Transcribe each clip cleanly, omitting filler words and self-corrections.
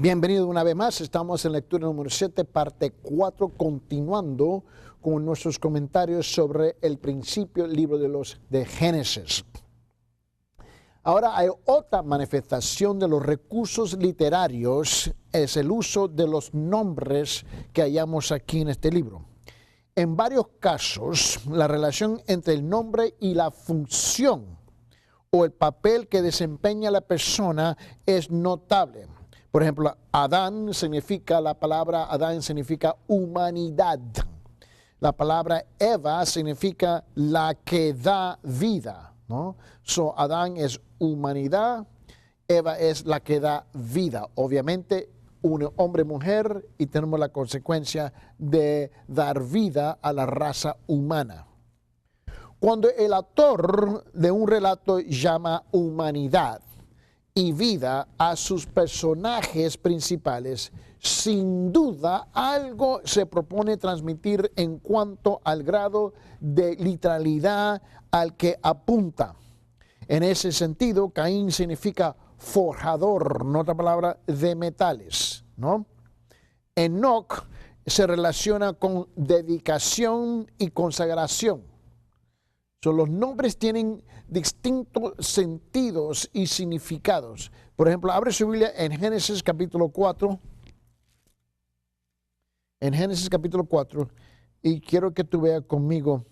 Bienvenido una vez más, estamos en lectura número 7, parte 4, continuando con nuestros comentarios sobre el principio del libro de Génesis. Ahora hay otra manifestación de los recursos literarios, es el uso de los nombres que hallamos aquí en este libro. En varios casos, la relación entre el nombre y la función o el papel que desempeña la persona es notable. Por ejemplo, la palabra Adán significa humanidad. La palabra Eva significa la que da vida, ¿no? So, Adán es humanidad, Eva es la que da vida. Obviamente, un hombre y mujer, y tenemos la consecuencia de dar vida a la raza humana. Cuando el autor de un relato llama humanidad y vida a sus personajes principales, sin duda algo se propone transmitir en cuanto al grado de literalidad al que apunta. En ese sentido, Caín significa forjador, no otra palabra, de metales, ¿no? Enoc se relaciona con dedicación y consagración. Los nombres tienen distintos sentidos y significados. Por ejemplo, abre su Biblia en Génesis capítulo 4. En Génesis capítulo 4. Y quiero que tú veas conmigo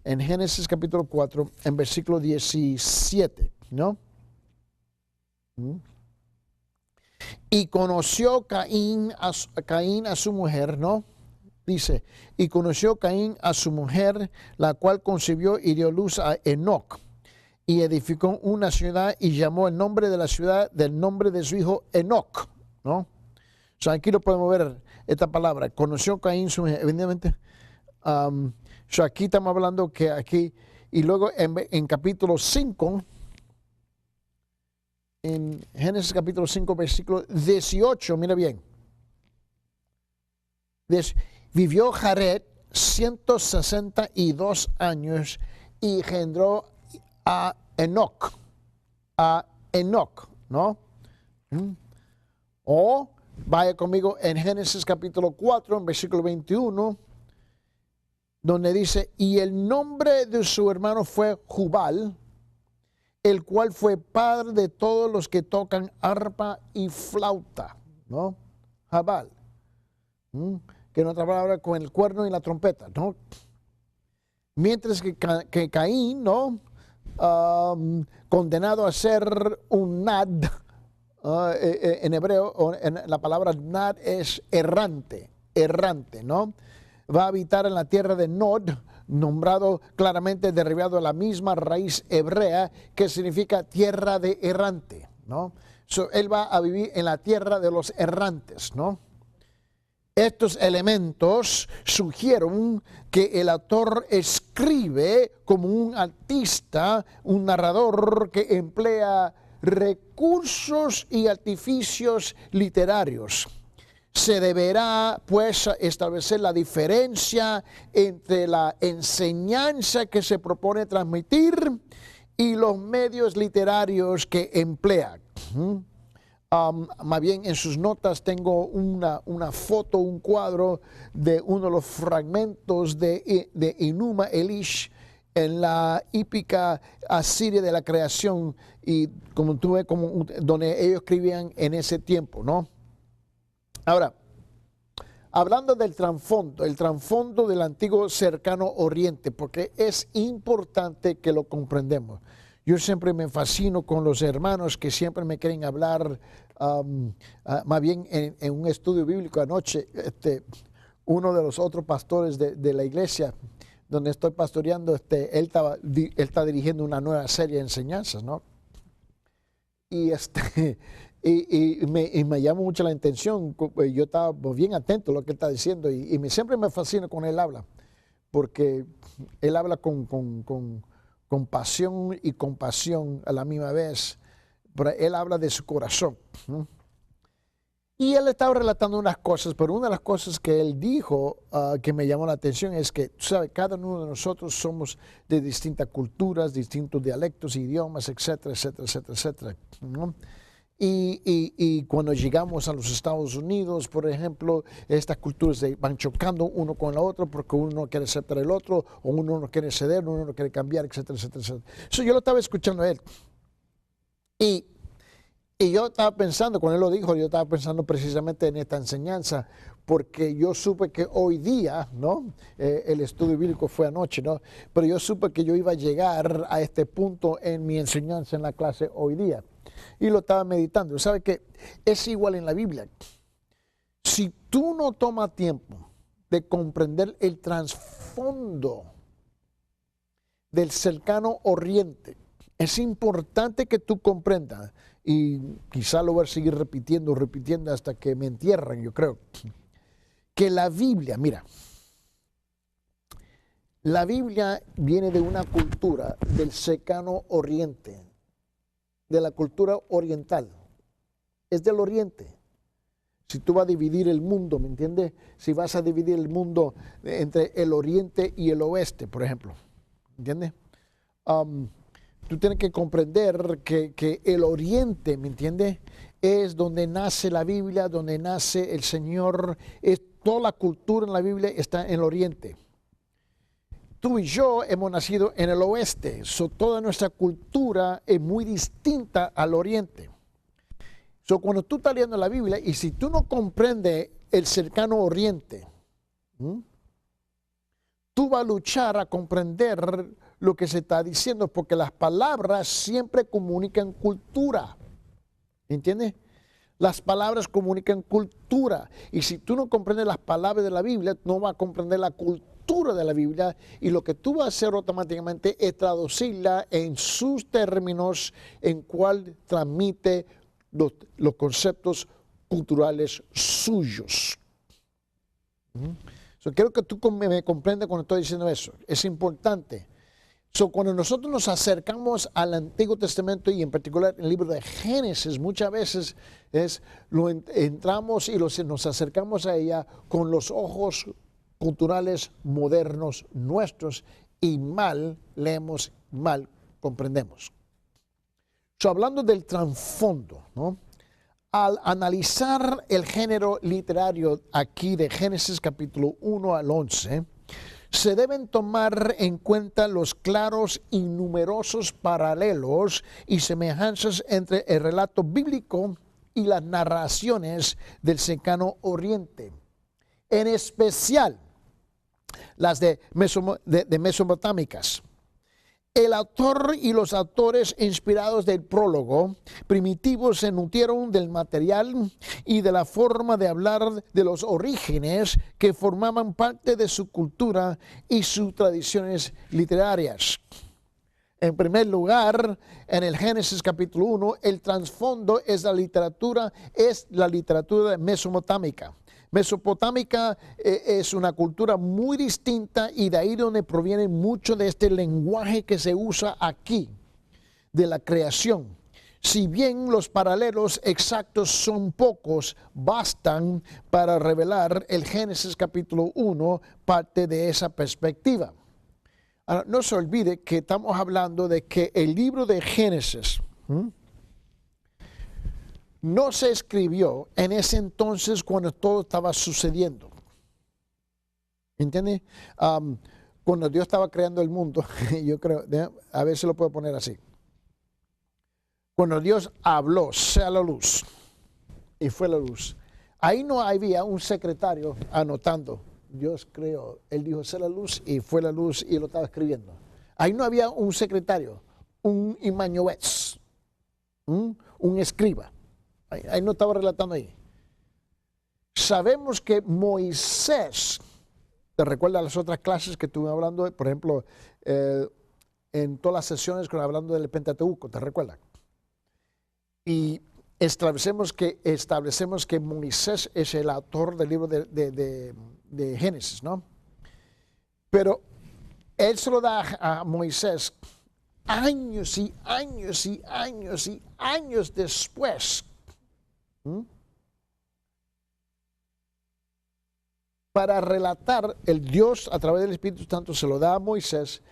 en Génesis capítulo 4, en versículo 17, ¿no? Y conoció Caín a su mujer, ¿no? Dice, y conoció Caín a su mujer, la cual concibió y dio luz a Enoc, y edificó una ciudad y llamó el nombre de la ciudad del nombre de su hijo Enoc, ¿no? O sea, aquí lo podemos ver, esta palabra, conoció Caín su mujer, evidentemente. Aquí estamos hablando que aquí, y luego en capítulo 5, en Génesis capítulo 5, versículo 18, mira bien. Vivió Jared 162 años y engendró a Enoc, ¿no? O vaya conmigo en Génesis capítulo 4, en versículo 21, donde dice, y el nombre de su hermano fue Jubal, el cual fue padre de todos los que tocan arpa y flauta, ¿no? Jabal. Que en otra palabra, con el cuerno y la trompeta, ¿no? Mientras que Caín, ¿no? Condenado a ser un nad, en hebreo, la palabra nad es errante, ¿no? Va a habitar en la tierra de Nod, nombrado claramente derivado de la misma raíz hebrea que significa tierra de errante, ¿no? Él va a vivir en la tierra de los errantes, ¿no? Estos elementos sugieren que el autor escribe como un artista, un narrador que emplea recursos y artificios literarios. Se deberá, pues, establecer la diferencia entre la enseñanza que se propone transmitir y los medios literarios que emplea. Más bien en sus notas tengo una foto, un cuadro de uno de los fragmentos de Enuma Elish en la hípica asiria de la creación, y como tú ves, donde ellos escribían en ese tiempo, ¿no? Ahora, hablando del trasfondo, el trasfondo del antiguo cercano oriente, porque es importante que lo comprendamos. Yo siempre me fascino con los hermanos que siempre me quieren hablar, más bien en un estudio bíblico anoche, uno de los otros pastores de la iglesia donde estoy pastoreando, él está dirigiendo una nueva serie de enseñanzas, ¿no? Y me llama mucho la atención. Yo estaba bien atento a lo que él está diciendo, y siempre me fascina cuando él habla, porque él habla con pasión y compasión a la misma vez, pero él habla de su corazón, ¿no? Y él estaba relatando unas cosas, pero una de las cosas que él dijo que me llamó la atención es que, tú sabes, cada uno de nosotros somos de distintas culturas, distintos dialectos, idiomas, etcétera, etcétera, etcétera, etcétera, ¿no? Y cuando llegamos a los Estados Unidos, por ejemplo, estas culturas se van chocando uno con la otra porque uno no quiere aceptar el otro, o uno no quiere ceder, uno no quiere cambiar, etcétera, etcétera, etcétera. Eso yo lo estaba escuchando a él. Y yo estaba pensando, cuando él lo dijo, yo estaba pensando precisamente en esta enseñanza, porque yo supe que hoy día, ¿no? El estudio bíblico fue anoche, ¿no? Pero yo supe que yo iba a llegar a este punto en mi enseñanza en la clase hoy día. Y lo estaba meditando. ¿Sabe qué? Es igual en la Biblia. Si tú no tomas tiempo de comprender el trasfondo del cercano oriente, es importante que tú comprendas, y quizá lo voy a seguir repitiendo hasta que me entierren, yo creo, que la Biblia, mira, la Biblia viene de una cultura del cercano oriente, de la cultura oriental, es del oriente. Si tú vas a dividir el mundo, ¿me entiendes? Si vas a dividir el mundo entre el oriente y el oeste, por ejemplo, ¿entiendes? Tú tienes que comprender que el oriente, ¿me entiendes? Es donde nace la Biblia, donde nace el Señor. Toda la cultura en la Biblia está en el oriente. Tú y yo hemos nacido en el oeste. Toda nuestra cultura es muy distinta al oriente. Cuando tú estás leyendo la Biblia y si tú no comprendes el cercano oriente, tú vas a luchar a comprender lo que se está diciendo, porque las palabras siempre comunican cultura. ¿Entiendes? Las palabras comunican cultura. Y si tú no comprendes las palabras de la Biblia, no vas a comprender la cultura de la Biblia. Y lo que tú vas a hacer automáticamente es traducirla en sus términos, en cual transmite los conceptos culturales suyos. Quiero que tú me comprendas cuando estoy diciendo eso. Es importante. Cuando nosotros nos acercamos al Antiguo Testamento y en particular el libro de Génesis, muchas veces entramos y nos acercamos a ella con los ojos culturales modernos nuestros y mal leemos, mal comprendemos. Hablando del trasfondo, ¿no? Al analizar el género literario aquí de Génesis capítulo 1 al 11, se deben tomar en cuenta los claros y numerosos paralelos y semejanzas entre el relato bíblico y las narraciones del cercano oriente, en especial las de mesopotámicas. El autor y los autores inspirados del prólogo primitivo se nutrieron del material y de la forma de hablar de los orígenes que formaban parte de su cultura y sus tradiciones literarias. En primer lugar, en el Génesis capítulo 1, el trasfondo es la literatura mesopotámica. Mesopotámica es una cultura muy distinta y de ahí donde proviene mucho de este lenguaje que se usa aquí, de la creación. Si bien los paralelos exactos son pocos, bastan para revelar el Génesis capítulo 1, parte de esa perspectiva. Ahora, no se olvide que estamos hablando de que el libro de Génesis no se escribió en ese entonces cuando todo estaba sucediendo. ¿Entiende? Cuando Dios estaba creando el mundo, yo creo, a ver si lo puedo poner así. Cuando Dios habló, sea la luz, y fue la luz. Ahí no había un secretario anotando. Dios creó, él dijo, sea la luz, y fue la luz, y lo estaba escribiendo. Ahí no había un secretario, un imanuense, un escriba. Ahí no estaba relatando ahí. Sabemos que Moisés, ¿te recuerdas las otras clases que estuve hablando? Por ejemplo, en todas las sesiones hablando del Pentateuco, ¿te recuerdas? Y establecemos que Moisés es el autor del libro de Génesis, ¿no? Pero él se lo da a Moisés años y años y años y años después. Para relatar el Dios a través del Espíritu Santo se lo da a Moisés.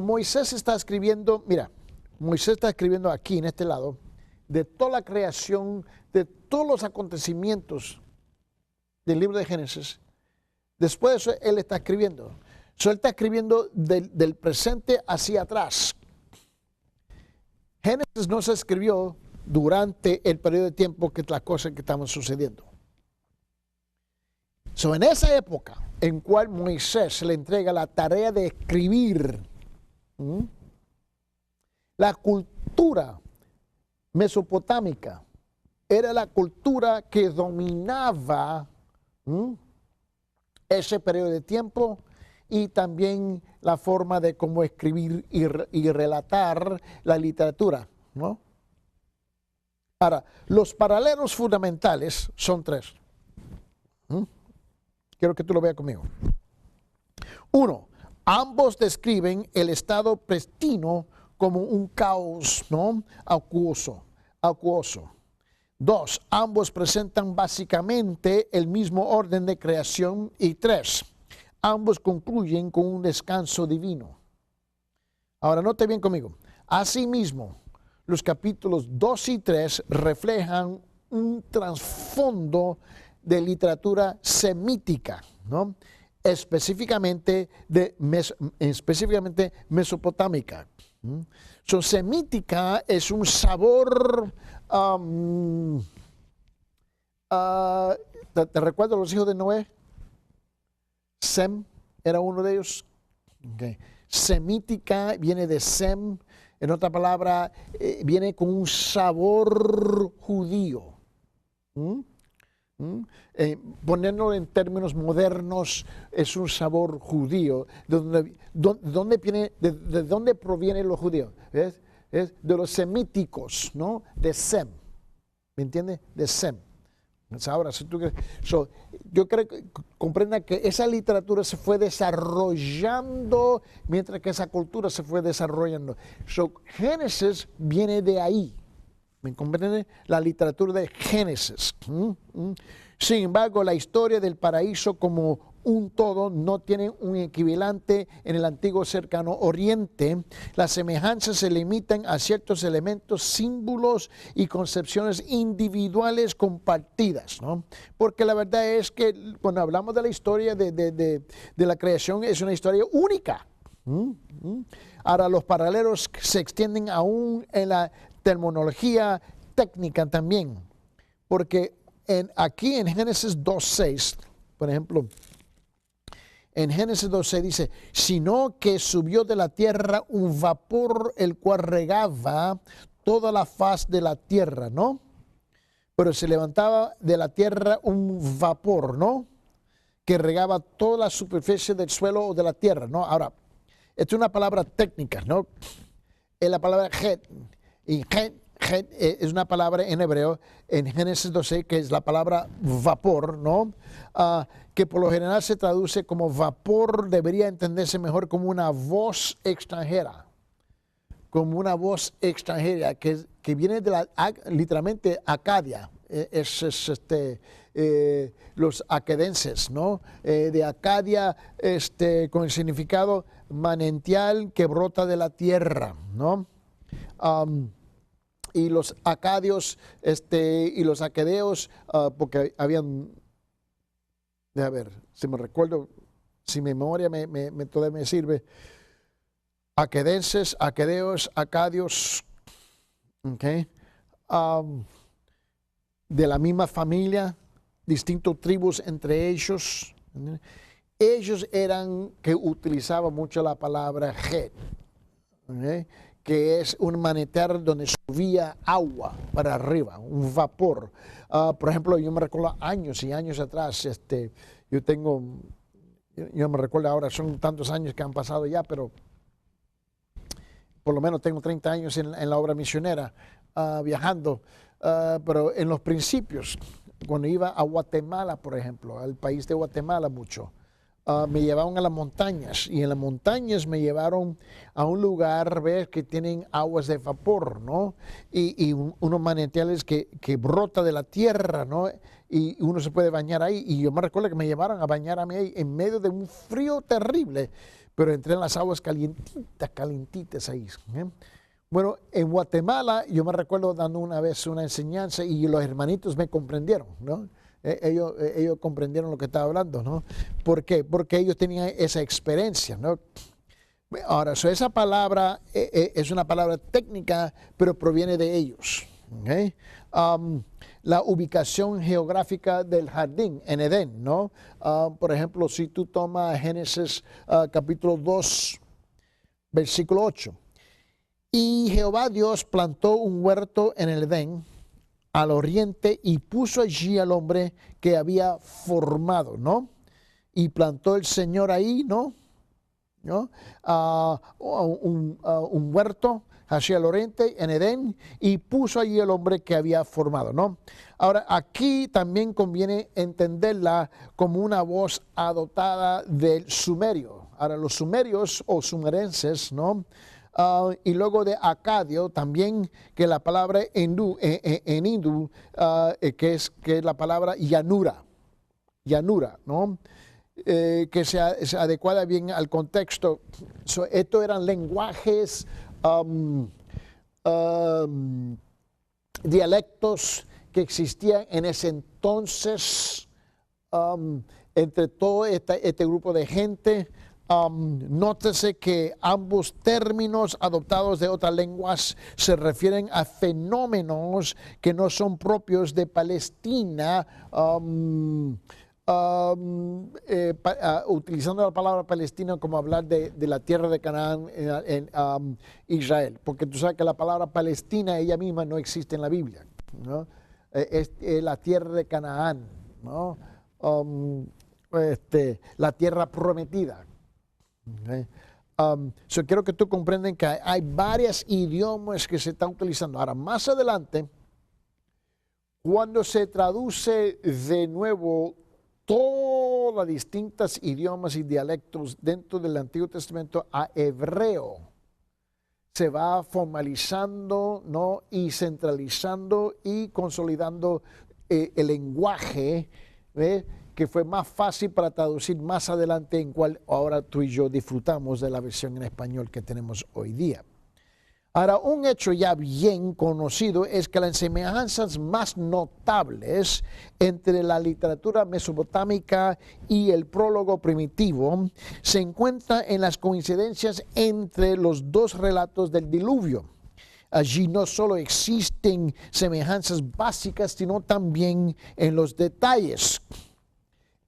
Moisés está escribiendo, mira, Moisés está escribiendo aquí en este lado de toda la creación, de todos los acontecimientos del libro de Génesis. Después de eso, él está escribiendo. Él está escribiendo del presente hacia atrás. Génesis no se escribió durante el periodo de tiempo que las cosas que estaban sucediendo. En esa época en cual Moisés le entrega la tarea de escribir, la cultura mesopotámica era la cultura que dominaba ese periodo de tiempo, y también la forma de cómo escribir y relatar la literatura, ¿no? Ahora, los paralelos fundamentales son tres. Quiero que tú lo veas conmigo. Uno, ambos describen el estado pristino como un caos, ¿no? Acuoso. Dos, ambos presentan básicamente el mismo orden de creación. Y tres, ambos concluyen con un descanso divino. Ahora, note bien conmigo. Asimismo, los capítulos 2 y 3 reflejan un trasfondo de literatura semítica, ¿no? Específicamente mesopotámica. Semítica es un sabor. ¿Te recuerdas los hijos de Noé? Sem era uno de ellos. Okay. Semítica viene de Sem. En otra palabra, viene con un sabor judío. Ponerlo en términos modernos, es un sabor judío. ¿De dónde provienen los judíos? ¿Ves? Es de los semíticos, ¿no? De Sem. ¿Me entiendes? De Sem. Ahora, si tú yo creo que comprenda que esa literatura se fue desarrollando mientras que esa cultura se fue desarrollando. Génesis viene de ahí. ¿Me comprende? La literatura de Génesis. Sin embargo, la historia del paraíso como un todo no tiene un equivalente en el antiguo cercano oriente. Las semejanzas se limitan a ciertos elementos, símbolos y concepciones individuales compartidas, ¿no? Porque la verdad es que cuando hablamos de la historia de la creación, es una historia única. Ahora, los paralelos se extienden aún en la terminología técnica también, porque aquí en Génesis 2:6, por ejemplo, en Génesis 2:6 dice, sino que subió de la tierra un vapor el cual regaba toda la faz de la tierra, ¿no? Pero se levantaba de la tierra un vapor, ¿no? Que regaba toda la superficie del suelo o de la tierra, ¿no? Ahora, esta es una palabra técnica, ¿no? Es la palabra het. Y het es una palabra en hebreo, en Génesis 12, que es la palabra vapor, ¿no? Que por lo general se traduce como vapor, debería entenderse mejor como una voz extranjera. Como una voz extranjera, que viene de literalmente Acadia. Los acadenses, ¿no? De Acadia, con el significado manantial que brota de la tierra, ¿no? Y los acadios y los aquedeos, porque habían, a ver, si me recuerdo, si mi memoria todavía me sirve, aquedenses, aquedeos, acadios, okay, de la misma familia, distintas tribus entre ellos. Ellos eran que utilizaban mucho la palabra het, okay, que es un manantial donde subía agua para arriba, un vapor. Por ejemplo, yo me recuerdo años y años atrás, yo me recuerdo ahora, son tantos años que han pasado ya, pero por lo menos tengo 30 años en la obra misionera, viajando, pero en los principios, cuando iba a Guatemala, por ejemplo, al país de Guatemala mucho, me llevaron a las montañas, y en las montañas me llevaron a un lugar, ¿ves?, que tienen aguas de vapor, ¿no? Y unos manantiales que brota de la tierra, ¿no? Y uno se puede bañar ahí. Y yo me recuerdo que me llevaron a bañar a mí ahí en medio de un frío terrible, pero entré en las aguas calientitas ahí, ¿eh? Bueno, en Guatemala yo me recuerdo dando una vez una enseñanza y los hermanitos me comprendieron, ¿no? Ellos comprendieron lo que estaba hablando, ¿no? ¿Por qué? Porque ellos tenían esa experiencia, ¿no? Ahora, esa palabra es una palabra técnica, pero proviene de ellos. ¿Okay? La ubicación geográfica del jardín en Edén, ¿no? Por ejemplo, si tú tomas Génesis capítulo 2, versículo 8. Y Jehová Dios plantó un huerto en el Edén al oriente y puso allí al hombre que había formado, ¿no? Y plantó el Señor ahí, ¿no? Un huerto hacia el oriente en Edén y puso allí el hombre que había formado, ¿no? Ahora, aquí también conviene entenderla como una voz adoptada del sumerio. Ahora, los sumerios o sumerenses, ¿no? Y luego de acadio también, que la palabra en hindú, que es la palabra llanura, ¿no? Que se adecuada bien al contexto. Estos eran lenguajes, dialectos que existían en ese entonces entre todo este grupo de gente. Nótese que ambos términos adoptados de otras lenguas se refieren a fenómenos que no son propios de Palestina. Utilizando la palabra Palestina como hablar de la tierra de Canaán en Israel, porque tú sabes que la palabra Palestina ella misma no existe en la Biblia, ¿no? Es la tierra de Canaán, ¿no? La tierra prometida. Okay. Quiero que tú comprendan que hay varios idiomas que se están utilizando. Ahora, más adelante, cuando se traduce de nuevo todos los distintos idiomas y dialectos dentro del Antiguo Testamento a hebreo, se va formalizando, ¿no? Y centralizando y consolidando el lenguaje, que fue más fácil para traducir más adelante, en cual ahora tú y yo disfrutamos de la versión en español que tenemos hoy día. Ahora, un hecho ya bien conocido es que las semejanzas más notables entre la literatura mesopotámica y el prólogo primitivo se encuentran en las coincidencias entre los dos relatos del diluvio. Allí no solo existen semejanzas básicas, sino también en los detalles.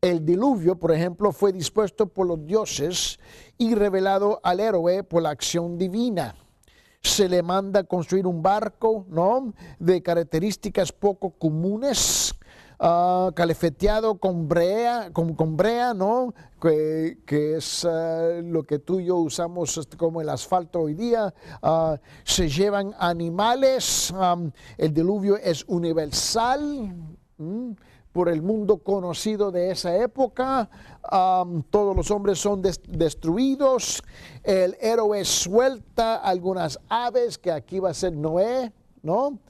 El diluvio, por ejemplo, fue dispuesto por los dioses y revelado al héroe por la acción divina. Se le manda construir un barco, ¿no? De características poco comunes, calefeteado con brea, ¿no? Que es lo que tú y yo usamos como el asfalto hoy día. Se llevan animales. El diluvio es universal. Por el mundo conocido de esa época, todos los hombres son destruidos, el héroe suelta algunas aves, que aquí va a ser Noé, ¿no?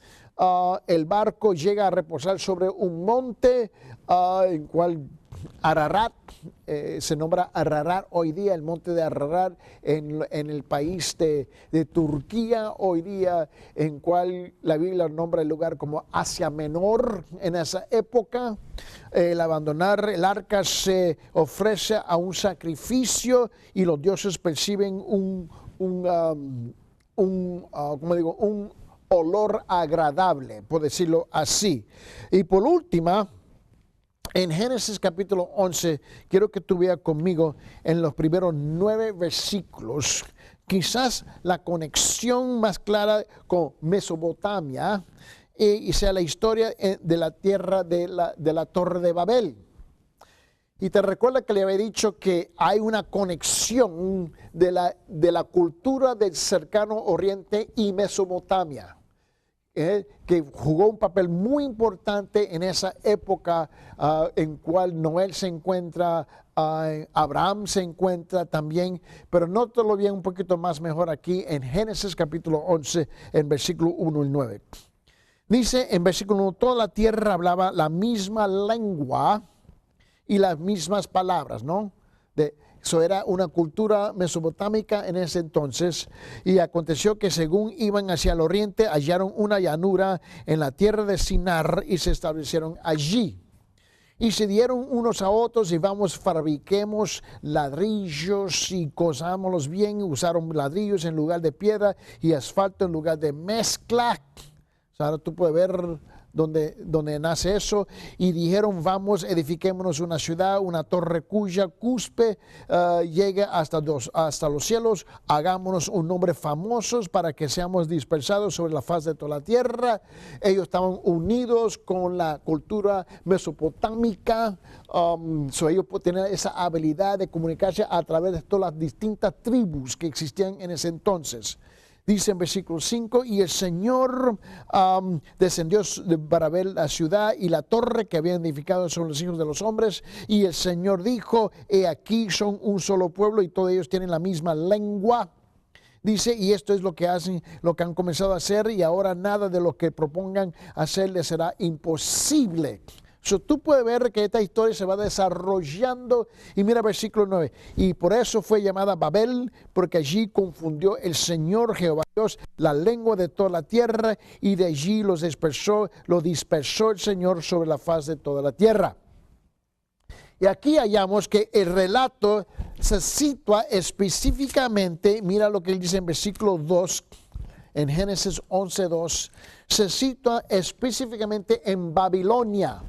El barco llega a reposar sobre un monte, en cual Ararat, se nombra Ararat hoy día, el monte de Ararat en el país de Turquía hoy día, en cual la Biblia nombra el lugar como Asia Menor en esa época. El abandonar el arca se ofrece a un sacrificio y los dioses perciben un olor agradable, por decirlo así. Y por última, en Génesis capítulo 11, quiero que tú veas conmigo en los primeros 9 versículos, quizás la conexión más clara con Mesopotamia, y sea la historia de la tierra de la Torre de Babel. Y te recuerda que le había dicho que hay una conexión de la cultura del cercano Oriente y Mesopotamia, que jugó un papel muy importante en esa época en cual Noé se encuentra, Abraham se encuentra también, pero nótalo bien un poquito más mejor aquí en Génesis capítulo 11, en versículo 1 y 9. Dice en versículo 1, toda la tierra hablaba la misma lengua y las mismas palabras, ¿no? Eso era una cultura mesopotámica en ese entonces. Y aconteció que según iban hacia el oriente, hallaron una llanura en la tierra de Sinar y se establecieron allí. Y se dieron unos a otros y vamos, fabriquemos ladrillos y cosámoslos bien. Usaron ladrillos en lugar de piedra y asfalto en lugar de mezcla. O sea, ahora tú puedes ver donde nace eso. Y dijeron, vamos, edifiquémonos una ciudad, una torre cuya cuspe llegue hasta los cielos. Hagámonos un nombre famosos para que seamos dispersados sobre la faz de toda la tierra. Ellos estaban unidos con la cultura mesopotámica. Ellos tenían esa habilidad de comunicarse a través de todas las distintas tribus que existían en ese entonces. Dice en versículo 5, y el Señor descendió para ver la ciudad y la torre que habían edificado sobre los hijos de los hombres. Y el Señor dijo, he aquí son un solo pueblo y todos ellos tienen la misma lengua. Dice, y esto es lo que hacen, lo que han comenzado a hacer, y ahora nada de lo que propongan hacer les será imposible. Tú puedes ver que esta historia se va desarrollando. Y mira versículo 9. Y por eso fue llamada Babel, porque allí confundió el Señor Jehová Dios la lengua de toda la tierra, y de allí lo dispersó el Señor sobre la faz de toda la tierra. Y aquí hallamos que el relato se sitúa específicamente, mira lo que él dice en versículo 2, en Génesis 11:2, se sitúa específicamente en Babilonia.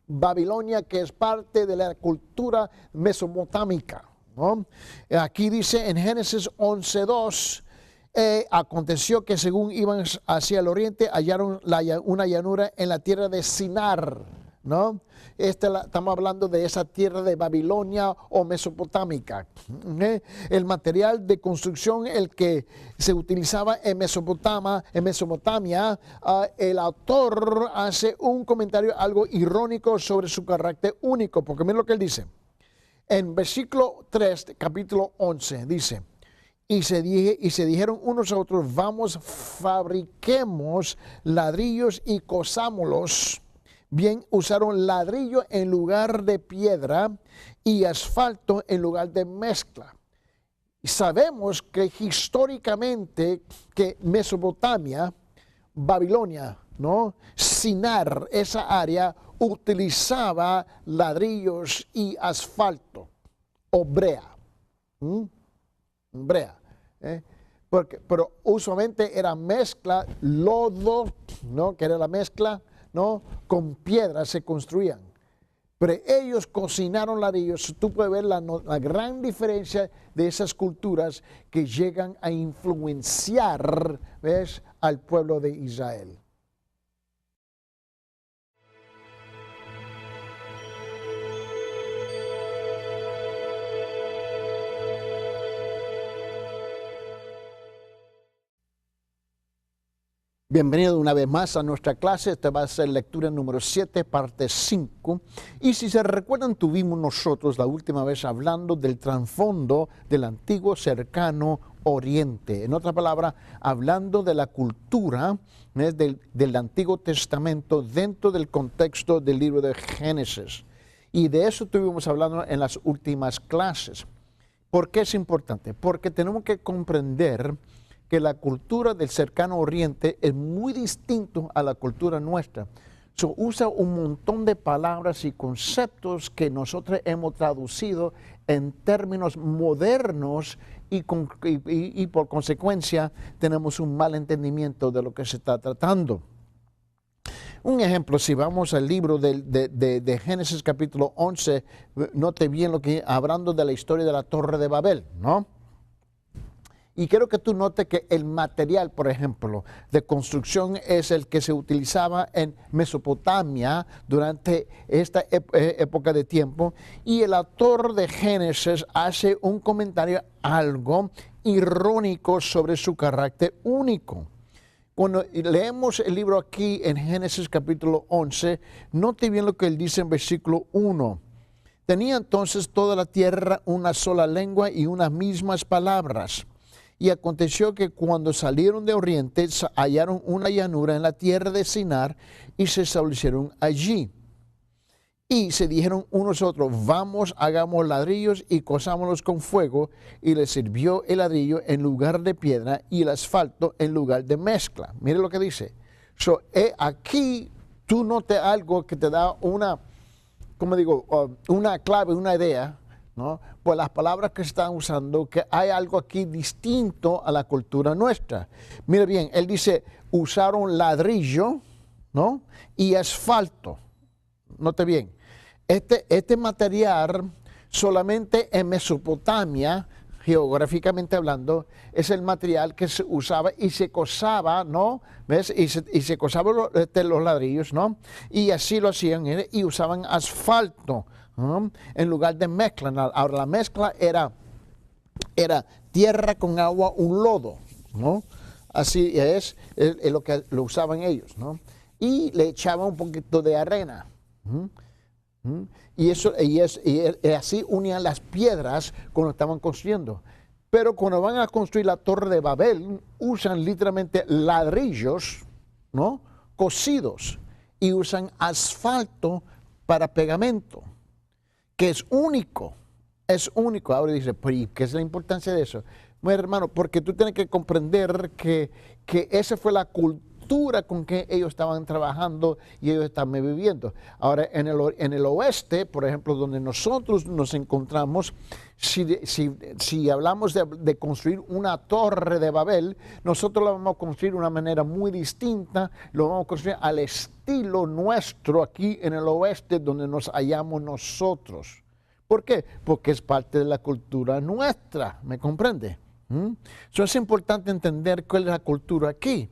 Babilonia, que es parte de la cultura mesopotámica, ¿no? Aquí dice en Génesis 11:2, aconteció que según iban hacia el oriente, hallaron una llanura en la tierra de Sinar, ¿no? Estamos hablando de esa tierra de Babilonia o mesopotámica. El material de construcción, el que se utilizaba en Mesopotamia, el autor hace un comentario algo irónico sobre su carácter único, porque mira lo que él dice. En versículo 3, capítulo 11, dice, y se dijeron unos a otros, vamos, fabriquemos ladrillos y cosámoslos. Bien, usaron ladrillo en lugar de piedra y asfalto en lugar de mezcla. Y sabemos que históricamente que Mesopotamia, Babilonia, ¿no? Sinar, esa área, utilizaba ladrillos y asfalto o brea. Brea. Pero usualmente era mezcla, lodo, ¿no? Que era la mezcla, ¿no? Con piedras se construían. Pero ellos cocinaron ladrillos. Tú puedes ver la gran diferencia de esas culturas que llegan a influenciar, ¿ves?, al pueblo de Israel. Bienvenido una vez más a nuestra clase. Esta va a ser lectura número 7, parte 5. Y si se recuerdan, tuvimos nosotros la última vez hablando del trasfondo del antiguo cercano oriente. En otra palabra, hablando de la cultura del Antiguo Testamento dentro del contexto del libro de Génesis. Y de eso estuvimos hablando en las últimas clases. ¿Por qué es importante? Porque tenemos que comprender que la cultura del cercano oriente es muy distinto a la cultura nuestra. Usa un montón de palabras y conceptos que nosotros hemos traducido en términos modernos y por consecuencia tenemos un mal entendimiento de lo que se está tratando. Un ejemplo, si vamos al libro de Génesis capítulo 11, note bien lo que hablando de la historia de la Torre de Babel, ¿no? Y quiero que tú notes que el material, por ejemplo, de construcción es el que se utilizaba en Mesopotamia durante esta época de tiempo. Y el autor de Génesis hace un comentario algo irónico sobre su carácter único. Cuando leemos el libro aquí en Génesis capítulo 11, note bien lo que él dice en versículo 1. Tenía entonces toda la tierra una sola lengua y unas mismas palabras. Y aconteció que cuando salieron de oriente hallaron una llanura en la tierra de Sinar y se establecieron allí. Y se dijeron unos a otros, vamos, hagamos ladrillos y cosámoslos con fuego. Y les sirvió el ladrillo en lugar de piedra y el asfalto en lugar de mezcla. Mire lo que dice. Aquí tú notas algo que te da una, como digo, una clave, una idea, ¿no? Por las palabras que se están usando, que hay algo aquí distinto a la cultura nuestra. Mire bien, él dice, usaron ladrillo, ¿no? Y asfalto. Note bien, este material solamente en Mesopotamia, geográficamente hablando, es el material que se usaba y se cosaba, ¿no? ¿Ves? Y se cosaban los ladrillos, ¿no? Y así lo hacían y usaban asfalto, ¿no? En lugar de mezcla. Ahora la mezcla era tierra con agua, un lodo, ¿no? Así es lo que lo usaban ellos, ¿no? Y le echaban un poquito de arena. Y así unían las piedras cuando estaban construyendo. Pero cuando van a construir la Torre de Babel, usan literalmente ladrillos, ¿no? Cocidos, y usan asfalto para pegamento, que es único. Es único. Ahora dice, ¿qué es la importancia de eso? Bueno, hermano, porque tú tienes que comprender que esa fue la cultura con que ellos estaban trabajando y ellos estaban viviendo. Ahora, en el oeste, por ejemplo, donde nosotros nos encontramos, si hablamos de construir una torre de Babel, nosotros la vamos a construir de una manera muy distinta, lo vamos a construir al estilo nuestro aquí en el oeste, donde nos hallamos nosotros. ¿Por qué? Porque es parte de la cultura nuestra, ¿me comprende? Eso es importante entender cuál es la cultura aquí.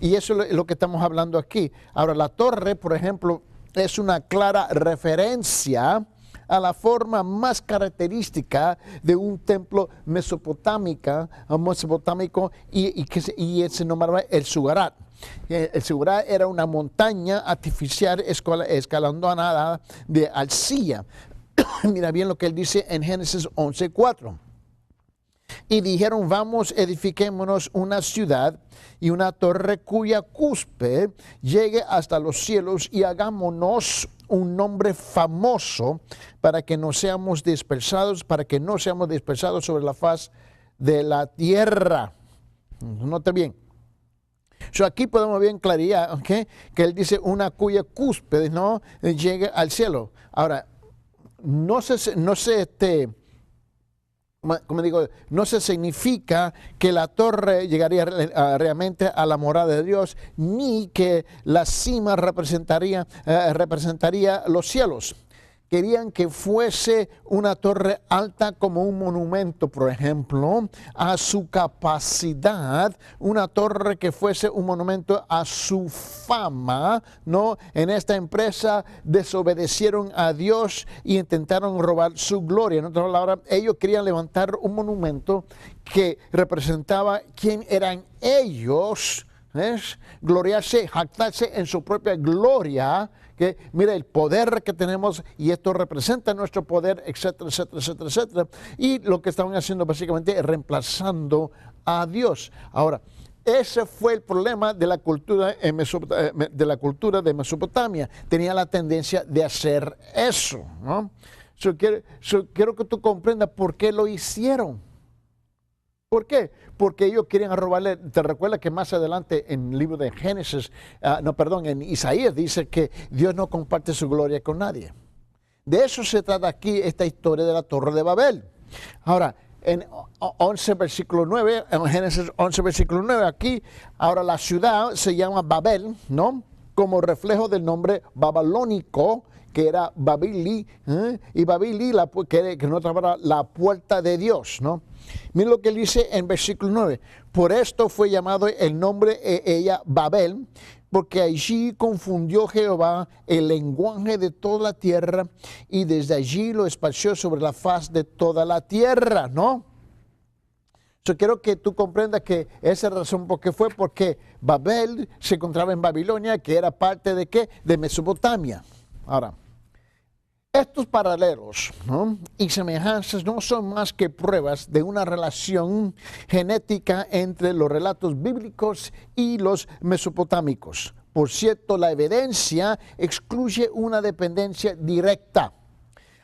Y eso es lo que estamos hablando aquí. Ahora, la torre, por ejemplo, es una clara referencia a la forma más característica de un templo mesopotámico y se nombraba el Sugarat. El Sugarat era una montaña artificial escalonada de arcilla. Mira bien lo que él dice en Génesis 11:4. Y dijeron, vamos, edifiquémonos una ciudad y una torre cuya cúspide llegue hasta los cielos y hagámonos un nombre famoso para que no seamos dispersados sobre la faz de la tierra. Note bien. Aquí podemos ver en claridad, ¿okay? Que él dice una cuya cúspide, ¿no? Llegue al cielo. Ahora, no se significa que la torre llegaría realmente a la morada de Dios, ni que la cima representaría los cielos. Querían que fuese una torre alta como un monumento, por ejemplo, a su capacidad, una torre que fuese un monumento a su fama, ¿no? En esta empresa desobedecieron a Dios y intentaron robar su gloria. En otras palabras, ellos querían levantar un monumento que representaba quién eran ellos, ¿ves? Gloriarse, jactarse en su propia gloria, que mira el poder que tenemos y esto representa nuestro poder, etcétera, etcétera, etcétera, etcétera. Y lo que estaban haciendo básicamente es reemplazando a Dios. Ahora, ese fue el problema de la cultura de Mesopotamia. Tenía la tendencia de hacer eso, ¿no? Quiero que tú comprendas por qué lo hicieron. ¿Por qué? Porque ellos querían robarle. Te recuerda que más adelante en el libro de Génesis, en Isaías dice que Dios no comparte su gloria con nadie. De eso se trata aquí esta historia de la Torre de Babel. Ahora, en 11 versículo 9, en Génesis 11 versículo 9, aquí, ahora la ciudad se llama Babel, ¿no? Como reflejo del nombre babilónico, que era Babili, y Babili, que en otra palabra, la puerta de Dios, ¿no? Mira lo que él dice en versículo 9. Por esto fue llamado el nombre ella Babel, porque allí confundió Jehová el lenguaje de toda la tierra y desde allí lo esparció sobre la faz de toda la tierra, ¿no? Yo quiero que tú comprendas que esa razón porque Babel se encontraba en Babilonia, que era parte de ¿qué? De Mesopotamia. Ahora, estos paralelos, ¿no? Y semejanzas no son más que pruebas de una relación genética entre los relatos bíblicos y los mesopotámicos. Por cierto, la evidencia excluye una dependencia directa.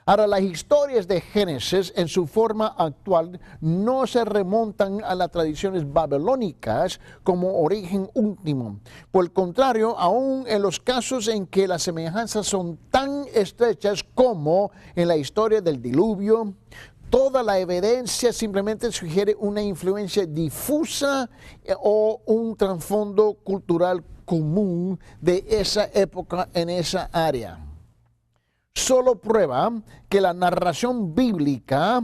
Ahora, las historias de Génesis en su forma actual no se remontan a las tradiciones babilónicas como origen último. Por el contrario, aún en los casos en que las semejanzas son tan estrechas como en la historia del diluvio, toda la evidencia simplemente sugiere una influencia difusa o un trasfondo cultural común de esa época en esa área. Solo prueba que la narración bíblica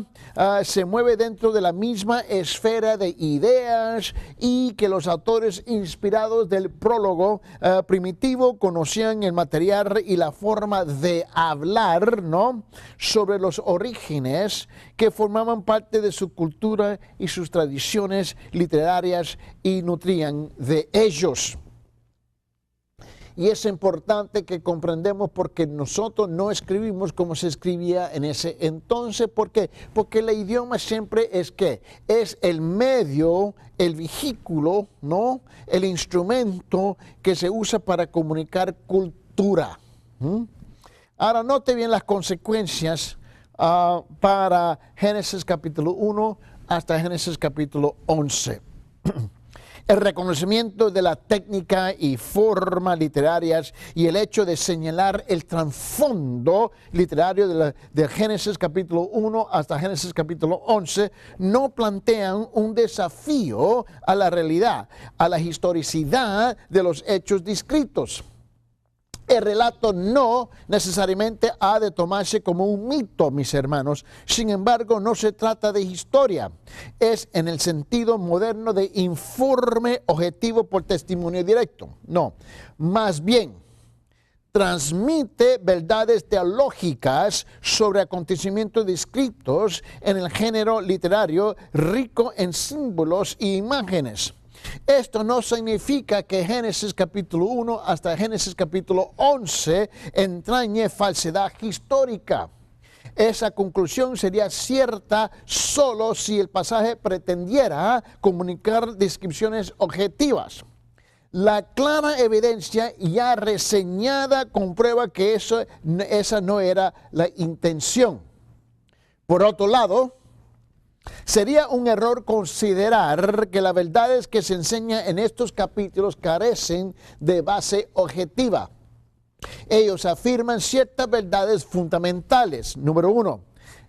se mueve dentro de la misma esfera de ideas y que los autores inspirados del prólogo primitivo conocían el material y la forma de hablar, ¿no?, sobre los orígenes que formaban parte de su cultura y sus tradiciones literarias y nutrían de ellos. Y es importante que comprendamos porque nosotros no escribimos como se escribía en ese entonces. ¿Por qué? Porque el idioma siempre es ¿qué? Es el medio, el vehículo, ¿no?, el instrumento que se usa para comunicar cultura. Ahora note bien las consecuencias para Génesis capítulo 1 hasta Génesis capítulo 11. El reconocimiento de la técnica y forma literarias y el hecho de señalar el trasfondo literario de Génesis capítulo 1 hasta Génesis capítulo 11 no plantean un desafío a la realidad, a la historicidad de los hechos descritos. El relato no necesariamente ha de tomarse como un mito, mis hermanos. Sin embargo, no se trata de historia. Es en el sentido moderno de informe objetivo por testimonio directo. No, más bien, transmite verdades teológicas sobre acontecimientos descritos en el género literario rico en símbolos e imágenes. Esto no significa que Génesis capítulo 1 hasta Génesis capítulo 11 entrañe falsedad histórica. Esa conclusión sería cierta solo si el pasaje pretendiera comunicar descripciones objetivas. La clara evidencia ya reseñada comprueba que esa no era la intención. Por otro lado, sería un error considerar que las verdades que se enseñan en estos capítulos carecen de base objetiva. Ellos afirman ciertas verdades fundamentales. Número 1,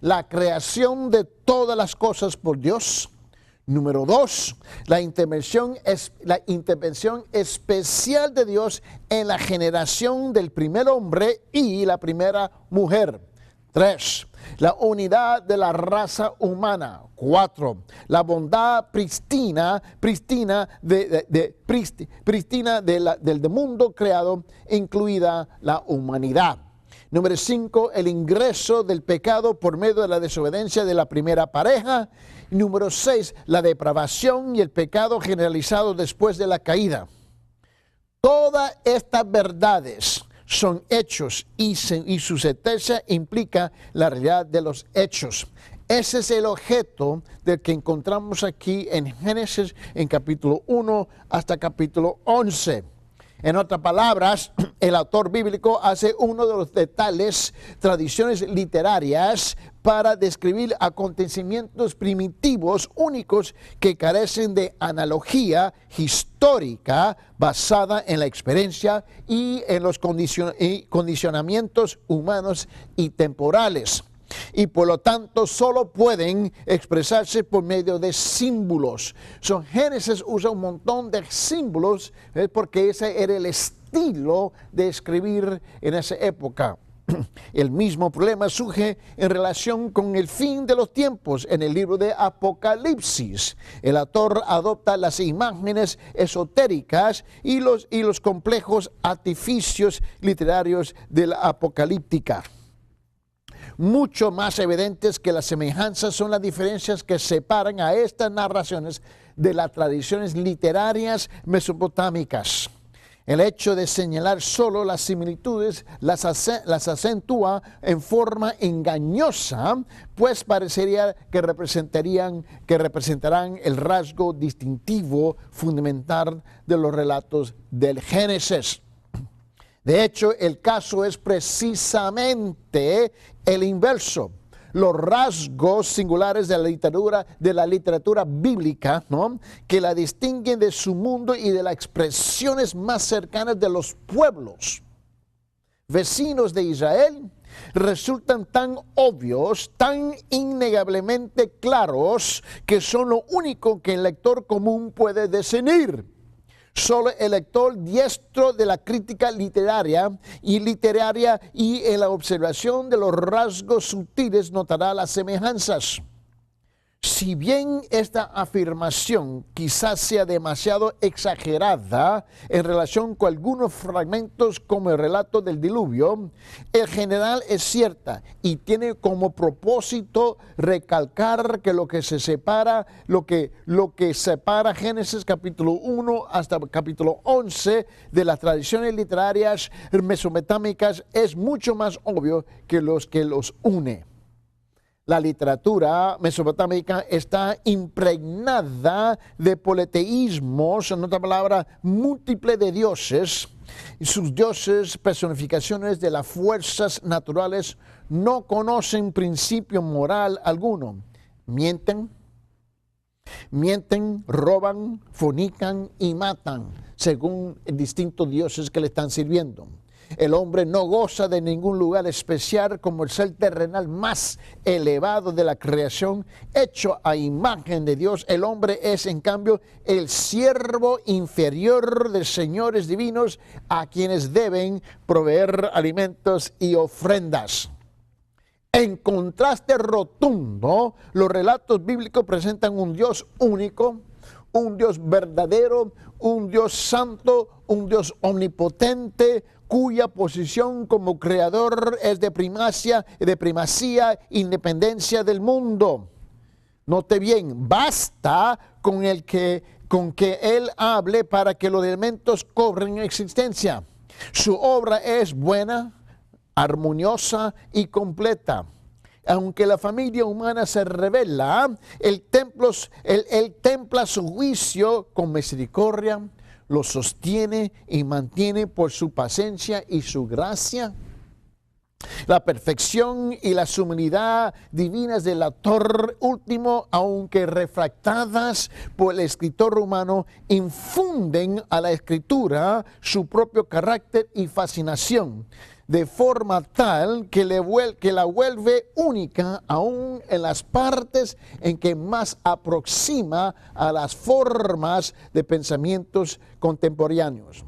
la creación de todas las cosas por Dios. Número 2, la intervención especial de Dios en la generación del primer hombre y la primera mujer. 3, la unidad de la raza humana. 4, la bondad pristina del mundo creado, incluida la humanidad. Número 5, el ingreso del pecado por medio de la desobediencia de la primera pareja. Número 6, la depravación y el pecado generalizado después de la caída. Todas estas verdades son hechos y su certeza implica la realidad de los hechos. Ese es el objeto del que encontramos aquí en Génesis en capítulo 1 hasta capítulo 11. En otras palabras, el autor bíblico hace uno de los detalles, tradiciones literarias para describir acontecimientos primitivos únicos que carecen de analogía histórica basada en la experiencia y en los condicionamientos humanos y temporales. Y por lo tanto solo pueden expresarse por medio de símbolos. Génesis usa un montón de símbolos porque ese era el estilo de escribir en esa época. El mismo problema surge en relación con el fin de los tiempos en el libro de Apocalipsis. El autor adopta las imágenes esotéricas y los complejos artificios literarios de la apocalíptica. Mucho más evidentes que las semejanzas son las diferencias que separan a estas narraciones de las tradiciones literarias mesopotámicas. El hecho de señalar solo las similitudes las acentúa en forma engañosa, pues parecería que representarán el rasgo distintivo fundamental de los relatos del Génesis. De hecho, el caso es precisamente el inverso. Los rasgos singulares de la literatura bíblica, ¿no?, que la distinguen de su mundo y de las expresiones más cercanas de los pueblos vecinos de Israel, resultan tan obvios, tan innegablemente claros, que son lo único que el lector común puede discernir. Solo el lector diestro de la crítica literaria y en la observación de los rasgos sutiles notará las semejanzas. Si bien esta afirmación quizás sea demasiado exagerada en relación con algunos fragmentos como el relato del diluvio, en general es cierta y tiene como propósito recalcar que lo que separa Génesis capítulo 1 hasta capítulo 11 de las tradiciones literarias mesopotámicas es mucho más obvio que los une. La literatura mesopotámica está impregnada de politeísmos, en otra palabra, múltiples de dioses. Y sus dioses, personificaciones de las fuerzas naturales, no conocen principio moral alguno. Mienten, roban, fornican y matan, según distintos dioses que le están sirviendo. El hombre no goza de ningún lugar especial como el ser terrenal más elevado de la creación, hecho a imagen de Dios. El hombre es, en cambio, el siervo inferior de señores divinos a quienes deben proveer alimentos y ofrendas. En contraste rotundo, los relatos bíblicos presentan un Dios único, un Dios verdadero, un Dios santo, un Dios omnipotente, cuya posición como creador es de primacía, independencia del mundo. Note bien, basta con que Él hable para que los elementos cobren existencia. Su obra es buena, armoniosa y completa. Aunque la familia humana se revela, Él templa su juicio con misericordia, lo sostiene y mantiene por su paciencia y su gracia. La perfección y la sublimidad divinas del autor último, aunque refractadas por el escritor humano, infunden a la escritura su propio carácter y fascinación, de forma tal que la vuelve única aún en las partes en que más aproxima a las formas de pensamientos contemporáneos.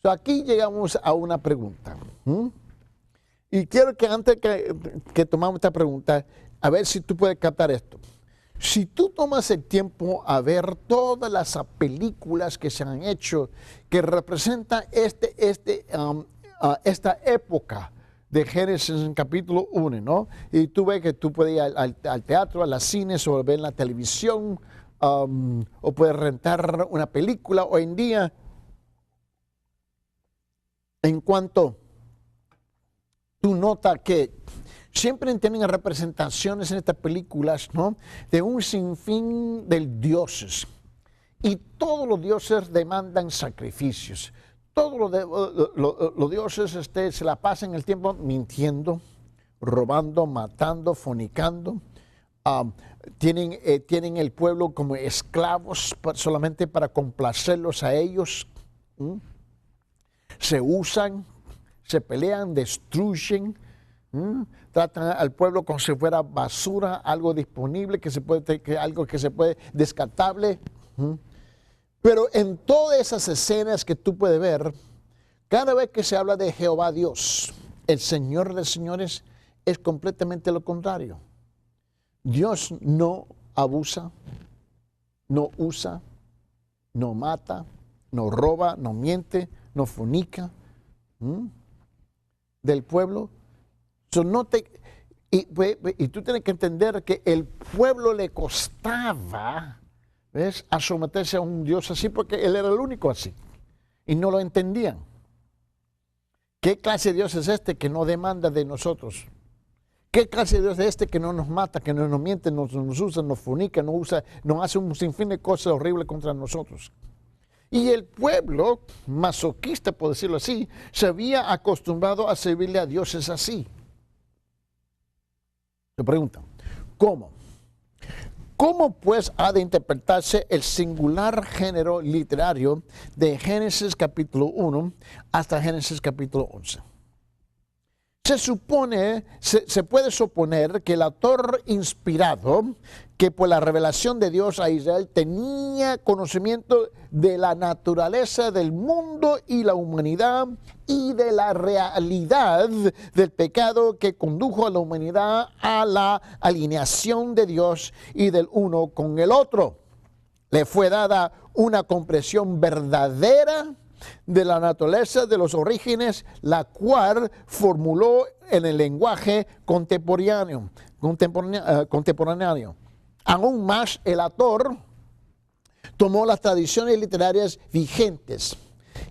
Aquí llegamos a una pregunta. Y quiero que antes que tomamos esta pregunta, a ver si tú puedes captar esto. Si tú tomas el tiempo a ver todas las películas que se han hecho que representan esta época de Génesis en capítulo 1, ¿no? Y tú ves que tú puedes ir al teatro, a las cines o ver en la televisión, o puedes rentar una película hoy en día. En cuanto tú notas que siempre tienen representaciones en estas películas, ¿no?, de un sinfín de dioses. Y todos los dioses demandan sacrificios. Todos los dioses se la pasan el tiempo mintiendo, robando, matando, fornicando. Tienen el pueblo como esclavos solamente para complacerlos a ellos. Se usan, se pelean, destruyen, tratan al pueblo como si fuera basura, algo disponible, algo que se puede descartable. Pero en todas esas escenas que tú puedes ver, cada vez que se habla de Jehová Dios, el Señor de señores, es completamente lo contrario. Dios no abusa, no usa, no mata, no roba, no miente, no fornica del pueblo. Y tú tienes que entender que el pueblo le costaba, ¿ves?, a someterse a un Dios así, porque Él era el único así. Y no lo entendían. ¿Qué clase de Dios es este que no demanda de nosotros? ¿Qué clase de Dios es este que no nos mata, que no nos miente, nos usa, nos fornica, nos hace un sinfín de cosas horribles contra nosotros? Y el pueblo, masoquista por decirlo así, se había acostumbrado a servirle a dioses así. Se pregunta, ¿cómo? ¿Cómo pues ha de interpretarse el singular género literario de Génesis capítulo 1 hasta Génesis capítulo 11? Se puede suponer que el autor inspirado, que por la revelación de Dios a Israel tenía conocimiento de la naturaleza del mundo y la humanidad y de la realidad del pecado que condujo a la humanidad a la alineación de Dios y del uno con el otro. Le fue dada una comprensión verdadera de la naturaleza de los orígenes, la cual formuló en el lenguaje contemporáneo. Aún más, el autor tomó las tradiciones literarias vigentes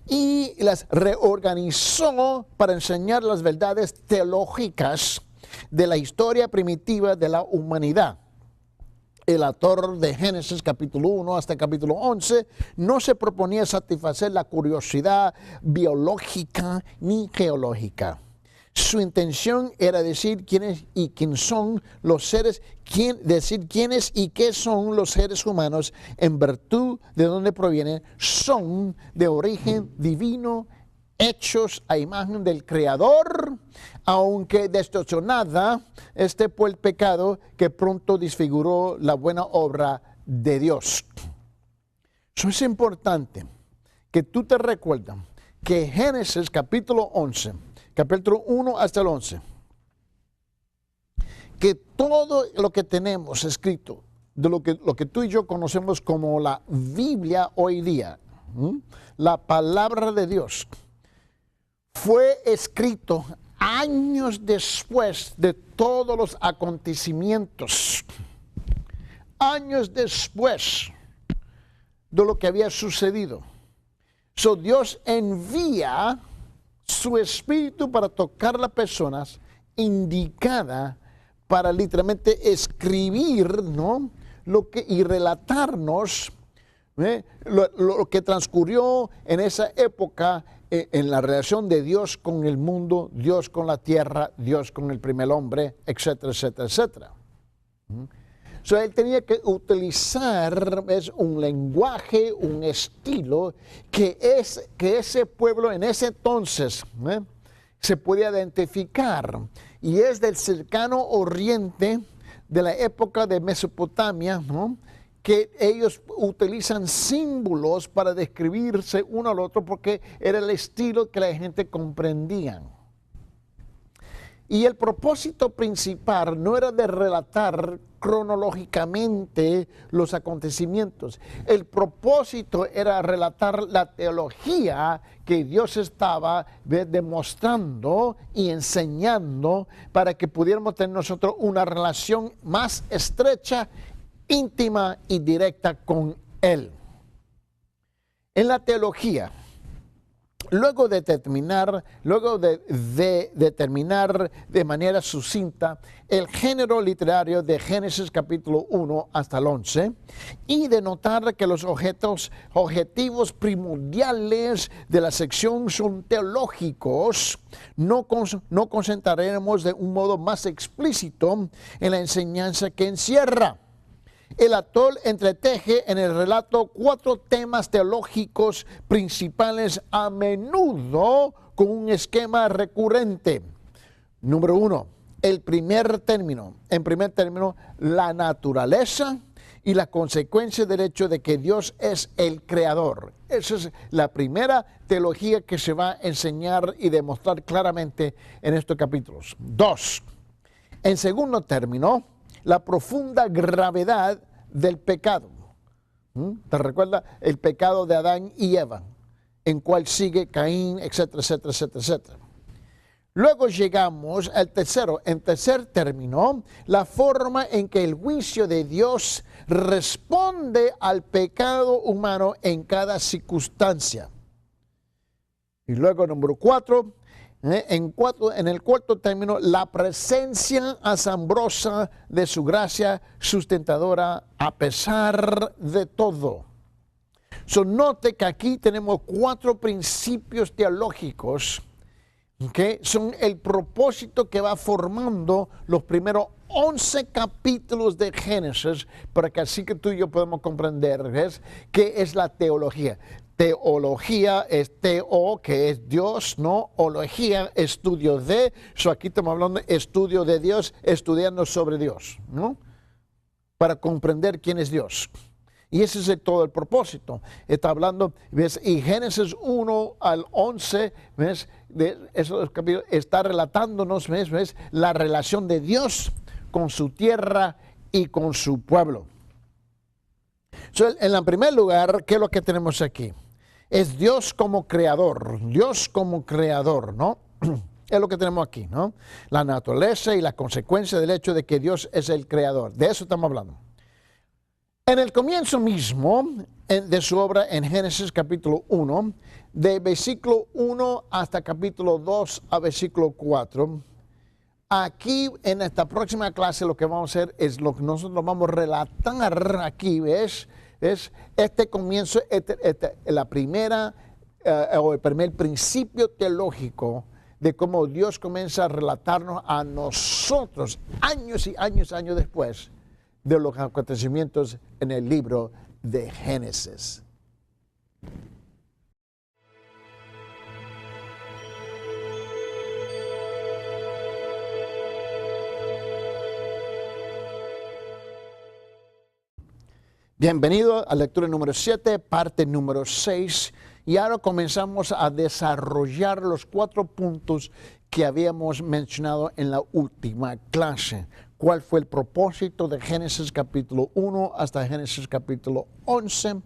y las reorganizó para enseñar las verdades teológicas de la historia primitiva de la humanidad. El autor de Génesis capítulo 1 hasta capítulo 11 no se proponía satisfacer la curiosidad biológica ni geológica. Su intención era decir quiénes y quién son los seres, decir quiénes y qué son los seres humanos en virtud de donde provienen, son de origen divino, hechos a imagen del Creador, aunque distorsionada por el pecado que pronto desfiguró la buena obra de Dios. Eso es importante que tú te recuerdas que Génesis capítulo 11, capítulo 1 hasta el 11, que todo lo que tenemos escrito, de lo que tú y yo conocemos como la Biblia hoy día, la palabra de Dios, fue escrito años después de todos los acontecimientos, años después de lo que había sucedido. So, Dios envía su espíritu para tocar las personas indicada para literalmente escribir, ¿no?, y relatarnos lo que transcurrió en esa época, en la relación de Dios con el mundo, Dios con la tierra, Dios con el primer hombre, etcétera, etcétera, etcétera. So, él tenía que utilizar un lenguaje, un estilo que ese pueblo en ese entonces se podía identificar. Y es del cercano oriente, de la época de Mesopotamia, ¿no?, que ellos utilizan símbolos para describirse uno al otro porque era el estilo que la gente comprendía. Y el propósito principal no era de relatar cronológicamente los acontecimientos. El propósito era relatar la teología que Dios estaba demostrando y enseñando para que pudiéramos tener nosotros una relación más estrecha, íntima y directa con Él. En la teología, luego de determinar de manera sucinta el género literario de Génesis capítulo 1 hasta el 11 y de notar que los objetivos primordiales de la sección son teológicos, no concentraremos de un modo más explícito en la enseñanza que encierra. El autor entreteje en el relato 4 temas teológicos principales, a menudo con un esquema recurrente. Número 1, en primer término, la naturaleza y la consecuencia del hecho de que Dios es el creador. Esa es la primera teología que se va a enseñar y demostrar claramente en estos capítulos. 2, en segundo término, la profunda gravedad del pecado. ¿Te recuerdas? El pecado de Adán y Eva, en cual sigue Caín, etcétera, etcétera, etcétera, etcétera. Luego llegamos al tercero, en tercer término, la forma en que el juicio de Dios responde al pecado humano en cada circunstancia. Y luego, número 4, en el cuarto término, la presencia asombrosa de su gracia sustentadora a pesar de todo. Note que aquí tenemos 4 principios teológicos que son el propósito que va formando los primeros 11 capítulos de Génesis, para que así que tú y yo podemos comprender, ¿ves?, qué es la teología. Teología es teo, que es Dios, ¿no? Ología, estudio de. Aquí estamos hablando de estudio de Dios, estudiando sobre Dios, ¿no? Para comprender quién es Dios. Y ese es todo el propósito. Está hablando, ¿ves? Y Génesis 1 al 11, ¿ves?, de esos capítulos, está relatándonos, ¿ves?, la relación de Dios con su tierra y con su pueblo. En el primer lugar, ¿qué es lo que tenemos aquí? Es Dios como creador, ¿no? Es lo que tenemos aquí, ¿no? La naturaleza y la consecuencia del hecho de que Dios es el creador. De eso estamos hablando. En el comienzo mismo de su obra en Génesis capítulo 1, de versículo 1 hasta capítulo 2 a versículo 4, aquí en esta próxima clase lo que vamos a hacer es lo que nosotros vamos a relatar aquí, ¿ves? Es este comienzo, la primera o el primer principio teológico de cómo Dios comienza a relatarnos a nosotros años y años después de los acontecimientos en el libro de Génesis. Bienvenido a lectura número 7, parte número 6. Y ahora comenzamos a desarrollar los 4 puntos que habíamos mencionado en la última clase. ¿Cuál fue el propósito de Génesis capítulo 1 hasta Génesis capítulo 11?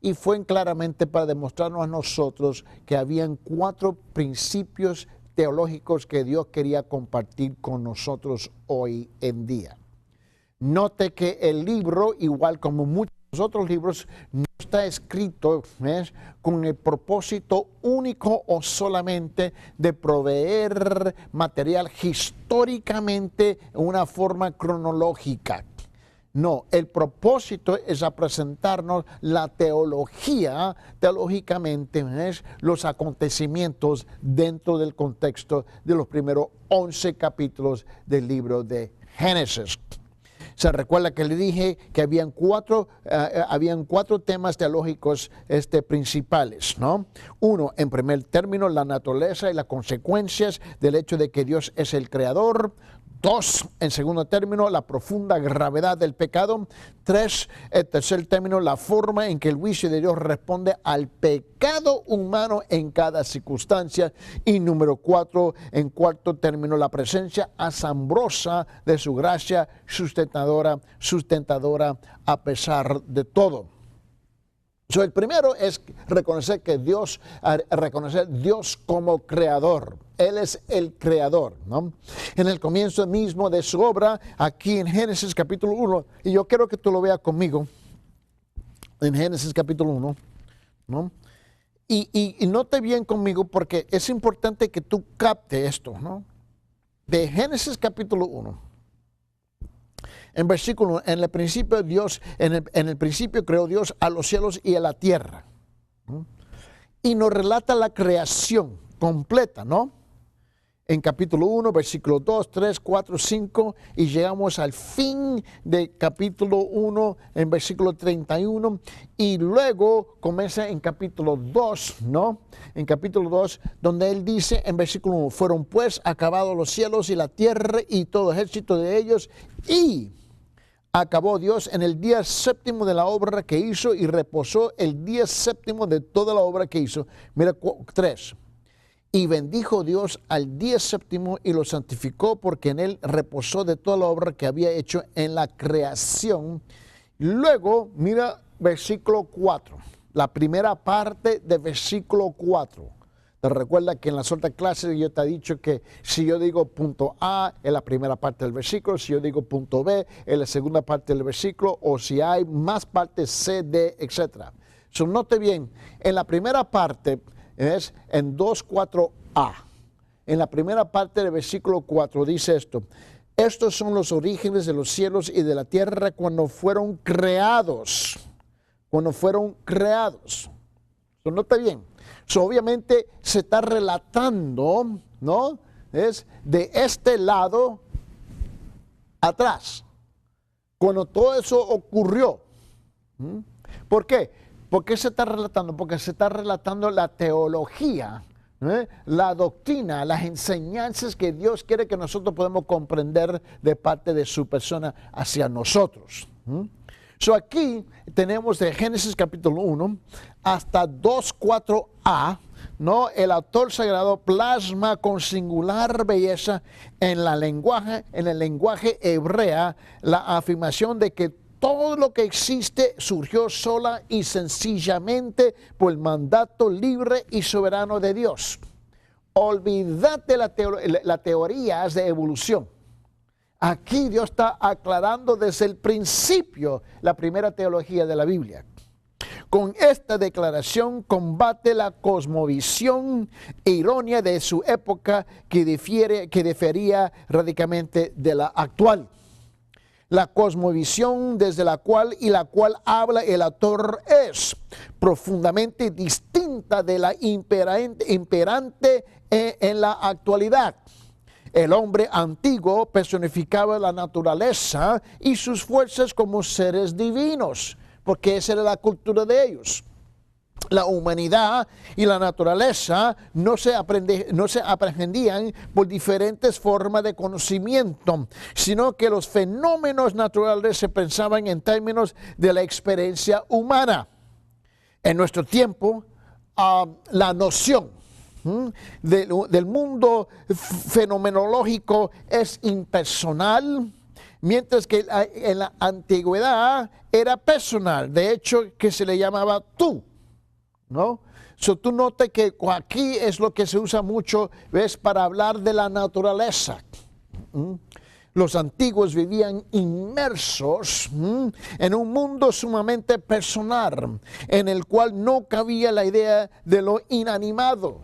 Y fue claramente para demostrarnos a nosotros que habían 4 principios teológicos que Dios quería compartir con nosotros hoy en día. Note que el libro, igual como muchos otros libros, no está escrito, ¿ves?, con el propósito único o solamente de proveer material históricamente en una forma cronológica. No, el propósito es a presentarnos la teología, teológicamente, ¿ves?, los acontecimientos dentro del contexto de los primeros 11 capítulos del libro de Génesis. Se recuerda que le dije que habían cuatro temas teológicos principales, ¿no? Uno, en primer término, la naturaleza y las consecuencias del hecho de que Dios es el creador. 2, en segundo término, la profunda gravedad del pecado. 3, en tercer término, la forma en que el juicio de Dios responde al pecado humano en cada circunstancia. Y número 4, en cuarto término, la presencia asombrosa de su gracia sustentadora a pesar de todo. El primero es reconocer Dios como creador. Él es el creador, ¿no? En el comienzo mismo de su obra, aquí en Génesis capítulo 1, y yo quiero que tú lo veas conmigo, en Génesis capítulo 1, ¿no? Y note bien conmigo porque es importante que tú captes esto, ¿no? De Génesis capítulo 1. En versículo 1, en el principio Dios, en el principio creó Dios a los cielos y a la tierra. ¿No? Y nos relata la creación completa, ¿no? En capítulo 1, versículo 2, 3, 4, 5, y llegamos al fin de capítulo 1 en versículo 31, y luego comienza en capítulo 2, ¿no? En capítulo 2, donde él dice en versículo 1, fueron pues acabados los cielos y la tierra y todo ejército de ellos, y acabó Dios en el día séptimo de la obra que hizo y reposó el día séptimo de toda la obra que hizo. Mira, 3. Y bendijo Dios al día séptimo y lo santificó porque en él reposó de toda la obra que había hecho en la creación. Luego, mira versículo 4, la primera parte de versículo 4. Te recuerda que en las otras clases yo te he dicho que si yo digo punto A es la primera parte del versículo, si yo digo punto B es la segunda parte del versículo, o si hay más partes C, D, etc. Note bien, en la primera parte es en 2.4a. En la primera parte del versículo 4 dice esto: estos son los orígenes de los cielos y de la tierra cuando fueron creados. cuando fueron creados. Nota bien. Obviamente se está relatando, ¿no? Es de este lado atrás, cuando todo eso ocurrió. ¿Por qué? ¿Por qué se está relatando? Porque se está relatando la teología, la doctrina, las enseñanzas que Dios quiere que nosotros podamos comprender de parte de su persona hacia nosotros. Aquí tenemos de Génesis capítulo 1 hasta 2:4a, ¿no? El autor sagrado plasma con singular belleza en el lenguaje hebrea la afirmación de que todo lo que existe surgió sola y sencillamente por el mandato libre y soberano de Dios. Olvídate las teorías de evolución. Aquí Dios está aclarando desde el principio la primera teología de la Biblia. Con esta declaración combate la cosmovisión errónea de su época que difería radicalmente de la actual. La cosmovisión desde la cual habla el autor es profundamente distinta de la imperante en la actualidad. El hombre antiguo personificaba la naturaleza y sus fuerzas como seres divinos, porque esa era la cultura de ellos. La humanidad y la naturaleza no se aprehendían por diferentes formas de conocimiento, sino que los fenómenos naturales se pensaban en términos de la experiencia humana. En nuestro tiempo, la noción del mundo fenomenológico es impersonal, mientras que en la antigüedad era personal, de hecho que se le llamaba tú, ¿no? Tú notas que aquí es lo que se usa mucho, ¿ves? Para hablar de la naturaleza. Los antiguos vivían inmersos en un mundo sumamente personal, en el cual no cabía la idea de lo inanimado.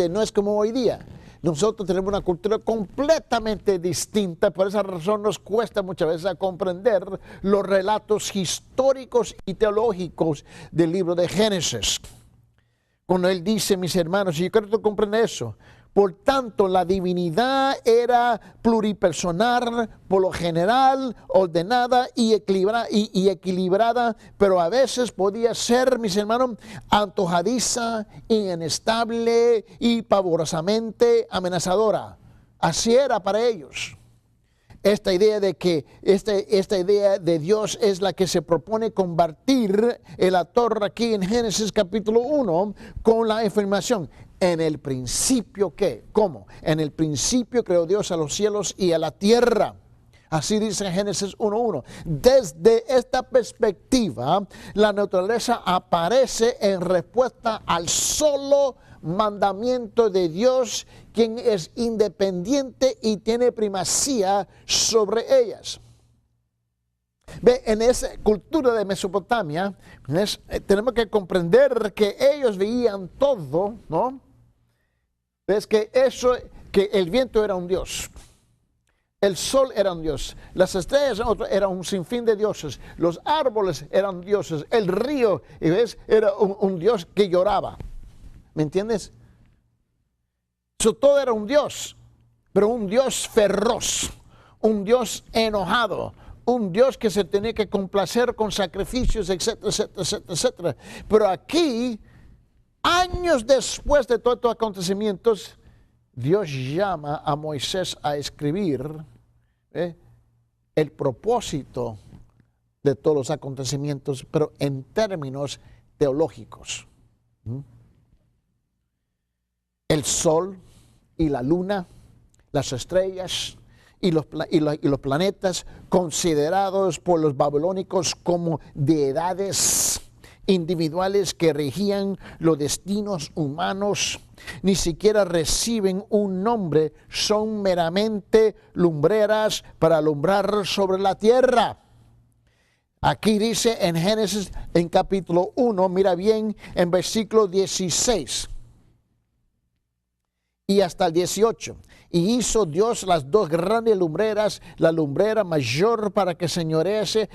No es como hoy día. Nosotros tenemos una cultura completamente distinta, por esa razón nos cuesta muchas veces comprender los relatos históricos y teológicos del libro de Génesis. Cuando él dice, mis hermanos, y yo creo que tú comprendes eso, por tanto la divinidad era pluripersonal, por lo general ordenada y equilibrada, pero a veces podía ser, mis hermanos, antojadiza, inestable y pavorosamente amenazadora. Así era para ellos. Esta idea de que esta idea de Dios es la que se propone combatir el autor aquí en Génesis capítulo 1 con la afirmación. En el principio, ¿qué? ¿Cómo? En el principio creó Dios a los cielos y a la tierra. Así dice en Génesis 1:1. Desde esta perspectiva, la naturaleza aparece en respuesta al solo mandamiento de Dios, quien es independiente y tiene primacía sobre ellas. Ve, en esa cultura de Mesopotamia, tenemos que comprender que ellos veían todo, ¿no? Ves que el viento era un dios, el sol era un dios, las estrellas eran un sinfín de dioses, los árboles eran dioses, el río, ¿ves? Era un dios que lloraba. ¿Me entiendes? Todo era un dios, pero un dios feroz, un dios enojado, un Dios que se tenía que complacer con sacrificios, etcétera, etcétera, etcétera, etcétera. Pero aquí, años después de todos estos acontecimientos, Dios llama a Moisés a escribir el propósito de todos los acontecimientos, pero en términos teológicos. El sol y la luna, las estrellas y los planetas, considerados por los babilónicos como deidades individuales que regían los destinos humanos, ni siquiera reciben un nombre, son meramente lumbreras para alumbrar sobre la tierra. Aquí dice en Génesis, en capítulo 1, mira bien, en versículo 16 y hasta el 18. Y hizo Dios las dos grandes lumbreras, la lumbrera mayor para que señorece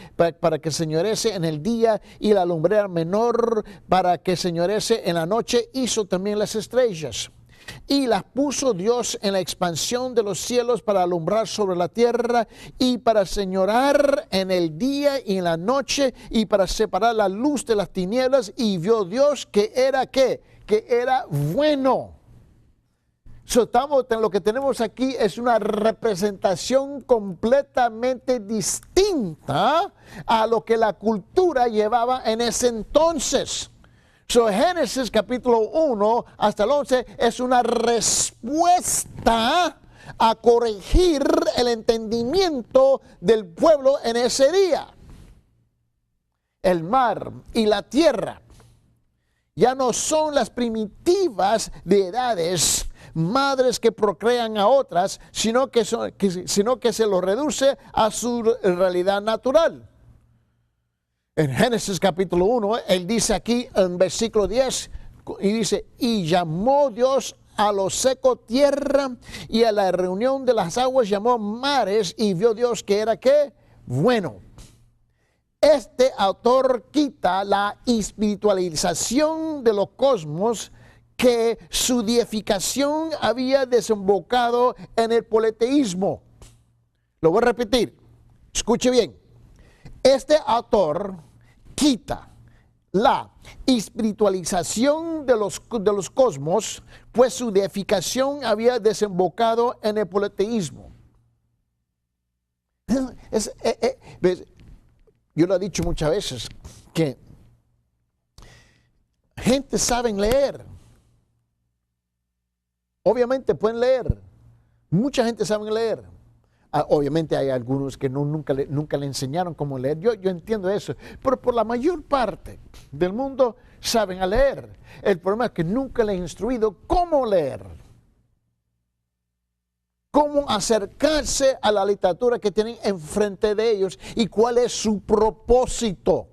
en el día, y la lumbrera menor para que señorece en la noche. Hizo también las estrellas. Y las puso Dios en la expansión de los cielos para alumbrar sobre la tierra y para señorar en el día y en la noche y para separar la luz de las tinieblas. Y vio Dios que era ¿qué? Que era bueno. Lo que tenemos aquí es una representación completamente distinta a lo que la cultura llevaba en ese entonces. Génesis capítulo 1 hasta el 11 es una respuesta a corregir el entendimiento del pueblo en ese día. El mar y la tierra ya no son las primitivas deidades, madres que procrean a otras, sino que se lo reduce a su realidad natural. En Génesis capítulo 1, él dice aquí en versículo 10, y dice, y llamó Dios a lo seco tierra, y a la reunión de las aguas llamó mares, y vio Dios que era ¿qué? Bueno. Este autor quita la espiritualización de los cosmos que su deificación había desembocado en el politeísmo. Lo voy a repetir, escuche bien. Este autor quita la espiritualización de los cosmos, pues su deificación había desembocado en el politeísmo. Yo lo he dicho muchas veces, que gente sabe leer. Obviamente pueden leer. Mucha gente sabe leer. Obviamente hay algunos que nunca le enseñaron cómo leer. Yo entiendo eso. Pero por la mayor parte del mundo saben a leer. El problema es que nunca le he instruido cómo leer. Cómo acercarse a la literatura que tienen enfrente de ellos y cuál es su propósito.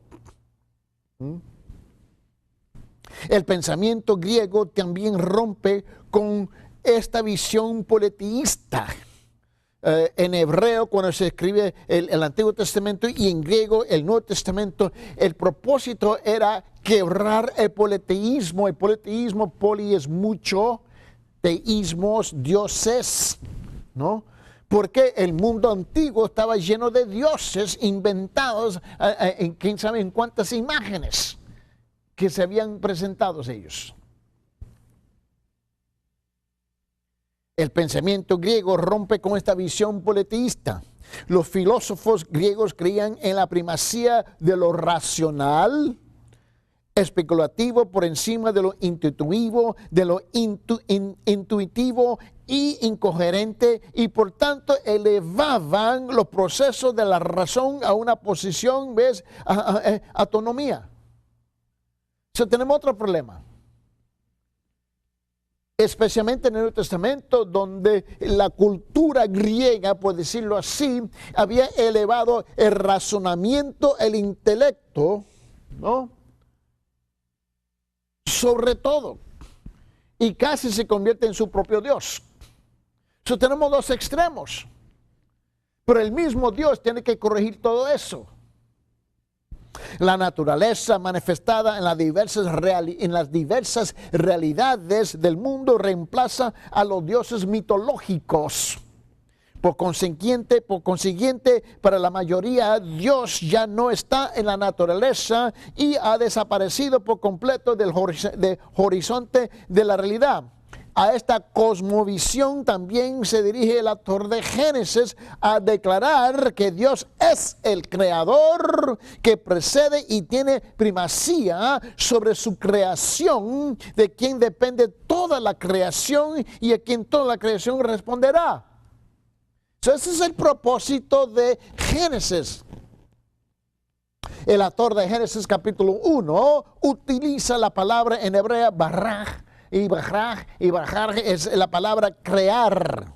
El pensamiento griego también rompe con esta visión politeísta. En hebreo, cuando se escribe el Antiguo Testamento, y en griego el Nuevo Testamento, el propósito era quebrar el politeísmo. El politeísmo, poli es mucho, teísmos, dioses, ¿no? Porque el mundo antiguo estaba lleno de dioses inventados, en quién sabe en cuántas imágenes que se habían presentado ellos. El pensamiento griego rompe con esta visión politeísta. Los filósofos griegos creían en la primacía de lo racional, especulativo por encima de lo intuitivo, intuitivo y incoherente, y por tanto elevaban los procesos de la razón a una posición, ¿ves?, autonomía. Tenemos otro problema. Especialmente en el Nuevo Testamento, donde la cultura griega, por decirlo así, había elevado el razonamiento, el intelecto, ¿no?, sobre todo, y casi se convierte en su propio Dios. Tenemos dos extremos, pero el mismo Dios tiene que corregir todo eso. La naturaleza manifestada en las diversas realidades del mundo reemplaza a los dioses mitológicos. Por consiguiente, para la mayoría, Dios ya no está en la naturaleza y ha desaparecido por completo del horizonte de la realidad. A esta cosmovisión también se dirige el autor de Génesis a declarar que Dios es el creador que precede y tiene primacía sobre su creación, de quien depende toda la creación y a quien toda la creación responderá. Ese es el propósito de Génesis. El autor de Génesis capítulo 1 utiliza la palabra en hebreo baraj, y baraj es la palabra crear.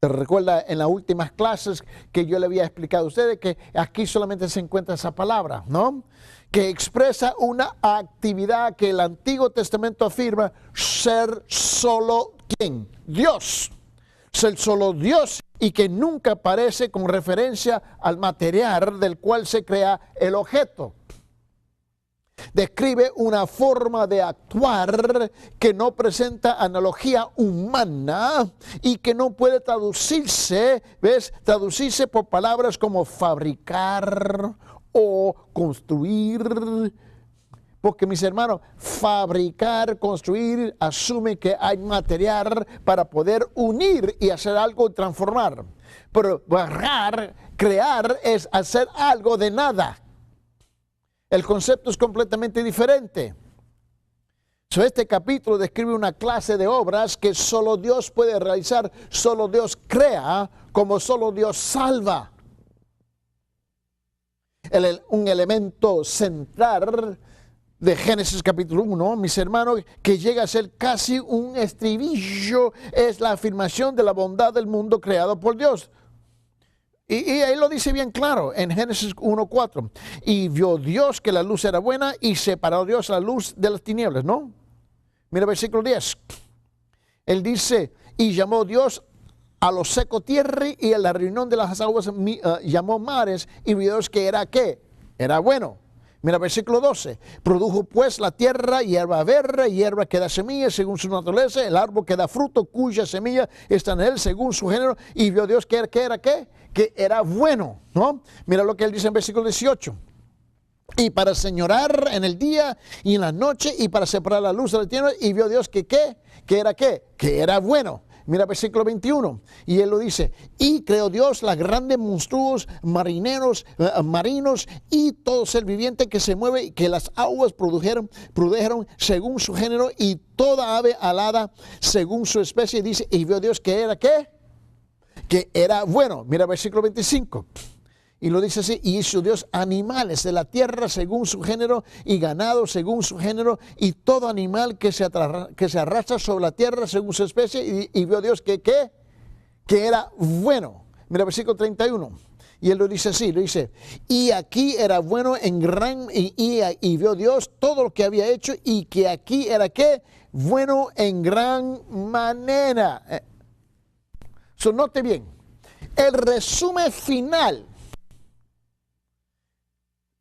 ¿Te recuerda en las últimas clases que yo le había explicado a ustedes que aquí solamente se encuentra esa palabra, ¿no?, que expresa una actividad que el Antiguo Testamento afirma ser solo ¿quién? Dios. Es el solo Dios y que nunca aparece con referencia al material del cual se crea el objeto. Describe una forma de actuar que no presenta analogía humana y que no puede traducirse, traducirse por palabras como fabricar o construir. Porque, mis hermanos, fabricar, construir, asume que hay material para poder unir y hacer algo y transformar. Pero crear es hacer algo de nada. El concepto es completamente diferente. Este capítulo describe una clase de obras que solo Dios puede realizar, solo Dios crea, como solo Dios salva. Un elemento central de Génesis capítulo 1, mis hermanos, que llega a ser casi un estribillo, es la afirmación de la bondad del mundo creado por Dios. Y ahí lo dice bien claro en Génesis 1:4. Y vio Dios que la luz era buena y separó Dios la luz de las tinieblas, ¿no? Mira versículo 10. Él dice, y llamó Dios a lo seco tierra y a la reunión de las aguas llamó mares, y vio Dios que era ¿qué? Era bueno. Mira versículo 12. Produjo pues la tierra hierba verde, hierba que da semilla según su naturaleza, el árbol que da fruto cuya semilla está en él según su género, y vio Dios que era ¿qué? Que era bueno, ¿no? Mira lo que él dice en versículo 18. Y para señorar en el día y en la noche, y para separar la luz de la tierra, y vio Dios que ¿qué? Que era ¿qué? Que era bueno. Mira versículo 21, y él lo dice, y creó Dios las grandes monstruos marinos y todo ser viviente que se mueve, y que las aguas produjeron según su género, y toda ave alada según su especie. Dice, y vio Dios que era ¿qué? Que era bueno. Mira versículo 25. Y lo dice así, y hizo Dios animales de la tierra según su género, y ganado según su género, y todo animal que se arrastra sobre la tierra según su especie, y vio Dios que era bueno. Mira versículo 31. Y él lo dice así, lo dice, y aquí era bueno en gran, y vio Dios todo lo que había hecho, y que aquí era ¿qué? Bueno en gran manera. Note bien, el resumen final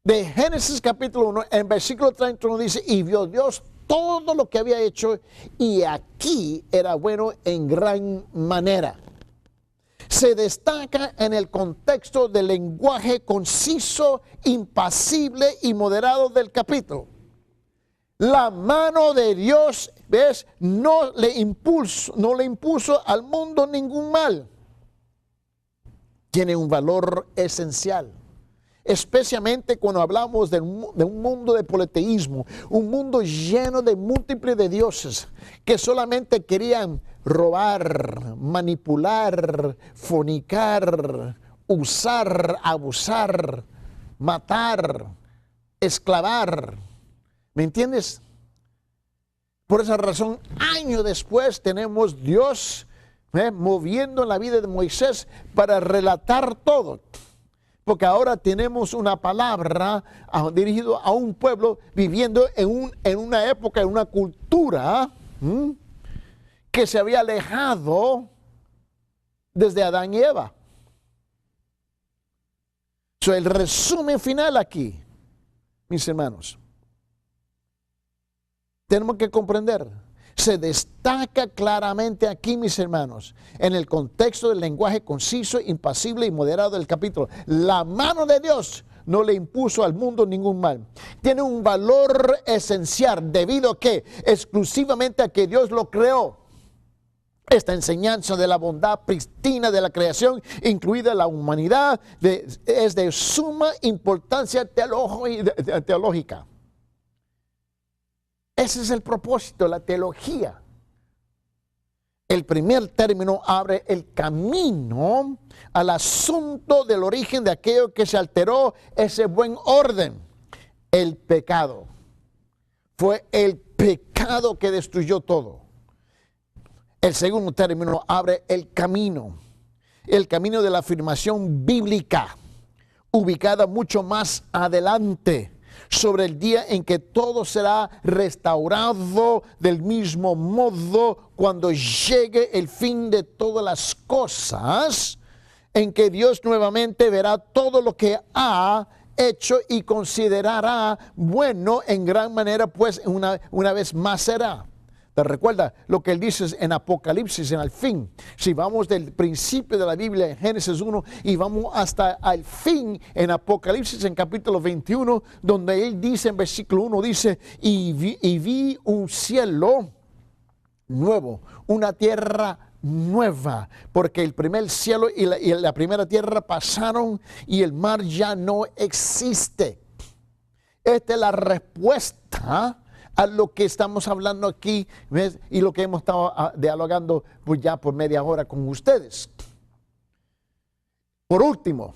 de Génesis capítulo 1, en versículo 31 dice, y vio Dios todo lo que había hecho, y aquí era bueno en gran manera. Se destaca en el contexto del lenguaje conciso, impasible y moderado del capítulo. La mano de Dios, ¿ves? No le impuso al mundo ningún mal. Tiene un valor esencial. Especialmente cuando hablamos de un mundo de politeísmo, un mundo lleno de múltiples de dioses que solamente querían robar, manipular, fornicar, usar, abusar, matar, esclavar. ¿Me entiendes? Por esa razón, años después tenemos Dios moviendo en la vida de Moisés para relatar todo. Porque ahora tenemos una palabra dirigida a un pueblo viviendo en una época, en una cultura que se había alejado desde Adán y Eva. El resumen final aquí, mis hermanos, tenemos que comprender. Se destaca claramente aquí, mis hermanos, en el contexto del lenguaje conciso, impasible y moderado del capítulo. La mano de Dios no le impuso al mundo ningún mal. Tiene un valor esencial debido a que exclusivamente a que Dios lo creó. Esta enseñanza de la bondad pristina de la creación, incluida la humanidad, es de suma importancia teológica. Ese es el propósito, la teología. El primer término abre el camino al asunto del origen de aquello que se alteró, ese buen orden, el pecado. Fue el pecado que destruyó todo. El segundo término abre el camino de la afirmación bíblica, ubicada mucho más adelante, sobre el día en que todo será restaurado del mismo modo cuando llegue el fin de todas las cosas, en que Dios nuevamente verá todo lo que ha hecho y considerará bueno en gran manera, pues una vez más será. ¿Te recuerda lo que él dice en Apocalipsis, en el fin? Si vamos del principio de la Biblia en Génesis 1 y vamos hasta el fin en Apocalipsis en capítulo 21, donde él dice en versículo 1, dice, y vi un cielo nuevo, una tierra nueva, porque el primer cielo y la primera tierra pasaron y el mar ya no existe. Esta es la respuesta a lo que estamos hablando aquí, ¿ves? Y lo que hemos estado dialogando pues ya por media hora con ustedes. Por último,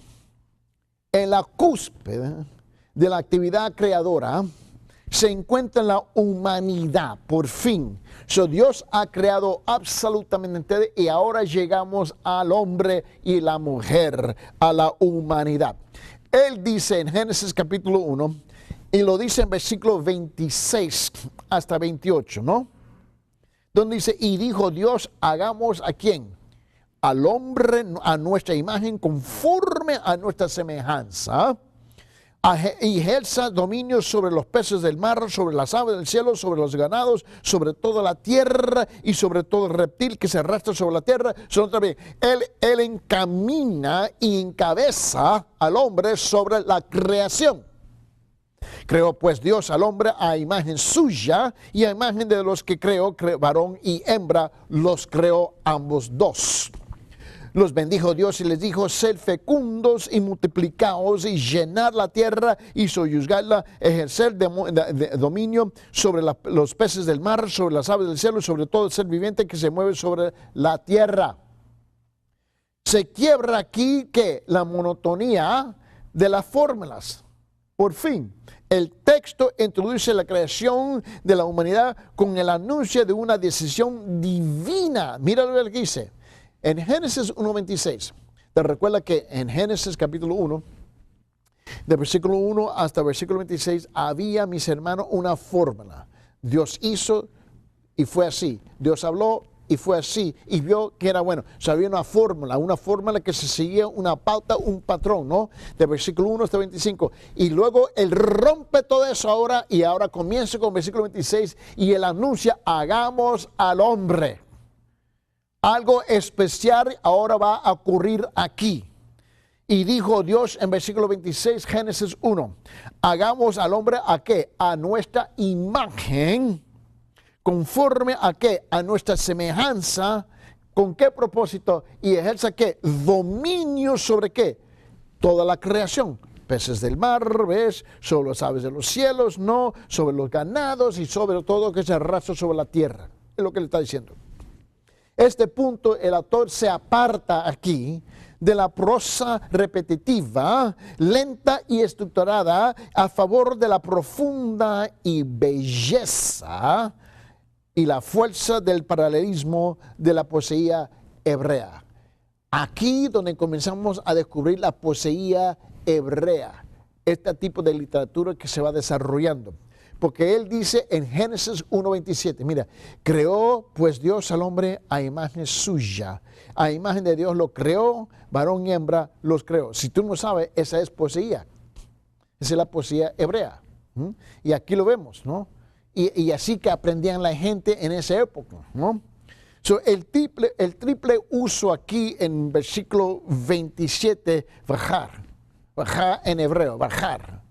en la cúspide de la creadora se encuentra la humanidad, por fin. Dios ha creado absolutamente todo y ahora llegamos al hombre y la mujer, a la humanidad. Él dice en Génesis capítulo 1, y lo dice en versículo 26 hasta 28, ¿no? Donde dice, y dijo Dios, hagamos ¿a quién? Al hombre a nuestra imagen, conforme a nuestra semejanza, y ejerza dominio sobre los peces del mar, sobre las aves del cielo, sobre los ganados, sobre toda la tierra y sobre todo reptil que se arrastra sobre la tierra. Él encamina y encabeza al hombre sobre la creación. Creó pues Dios al hombre a imagen suya y a imagen de los que creó, varón y hembra, los creó ambos dos. Los bendijo Dios y les dijo, sed fecundos y multiplicaos y llenar la tierra y sojuzgarla, ejercer dominio sobre los peces del mar, sobre las aves del cielo y sobre todo el ser viviente que se mueve sobre la tierra. Se quiebra aquí que la monotonía de las fórmulas. Por fin, el texto introduce la creación de la humanidad con el anuncio de una decisión divina. Mira lo que dice. En Génesis 1:26, te recuerda que en Génesis capítulo 1, de versículo 1 hasta versículo 26, había, mis hermanos, una fórmula. Dios hizo y fue así. Dios habló y fue así. Y vio que era bueno. O sea, había una fórmula que se seguía, una pauta, un patrón, ¿no? De versículo 1 hasta 25. Y luego él rompe todo eso ahora y ahora comienza con versículo 26 y él anuncia, hagamos al hombre. Algo especial ahora va a ocurrir aquí. Y dijo Dios en versículo 26, Génesis 1, hagamos al hombre ¿a qué? A nuestra imagen, conforme ¿a qué? A nuestra semejanza. ¿Con qué propósito? Y ejerza ¿qué? Dominio sobre ¿qué? Toda la creación. Peces del mar, ¿ves? Sobre las aves de los cielos, no. Sobre los ganados y sobre todo que se arrastra sobre la tierra. Es lo que le está diciendo. Este punto el autor se aparta aquí de la prosa repetitiva, lenta y estructurada a favor de la profunda y belleza y la fuerza del paralelismo de la poesía hebrea. Aquí donde comenzamos a descubrir la poesía hebrea, este tipo de literatura que se va desarrollando. Porque él dice en Génesis 1:27, mira, creó pues Dios al hombre a imagen suya. A imagen de Dios lo creó, varón y hembra los creó. Si tú no sabes, esa es poesía. Esa es la poesía hebrea. Y aquí lo vemos, ¿no? Y así que aprendían la gente en esa época, ¿no? El triple uso aquí en versículo 27, bajar en hebreo, bajar,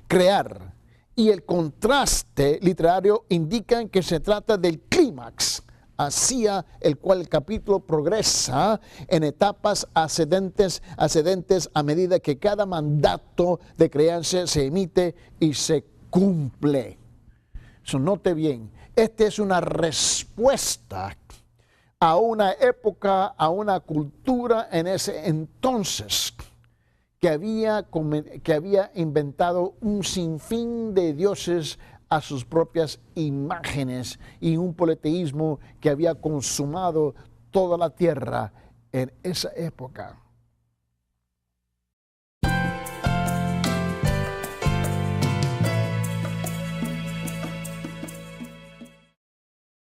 crear. Y el contraste literario indica que se trata del clímax, hacia el cual el capítulo progresa en etapas ascendentes a medida que cada mandato de creación se emite y se cumple. Note bien, esta es una respuesta a una época, a una cultura en ese entonces que había inventado un sinfín de dioses a sus propias imágenes y un politeísmo que había consumado toda la tierra en esa época.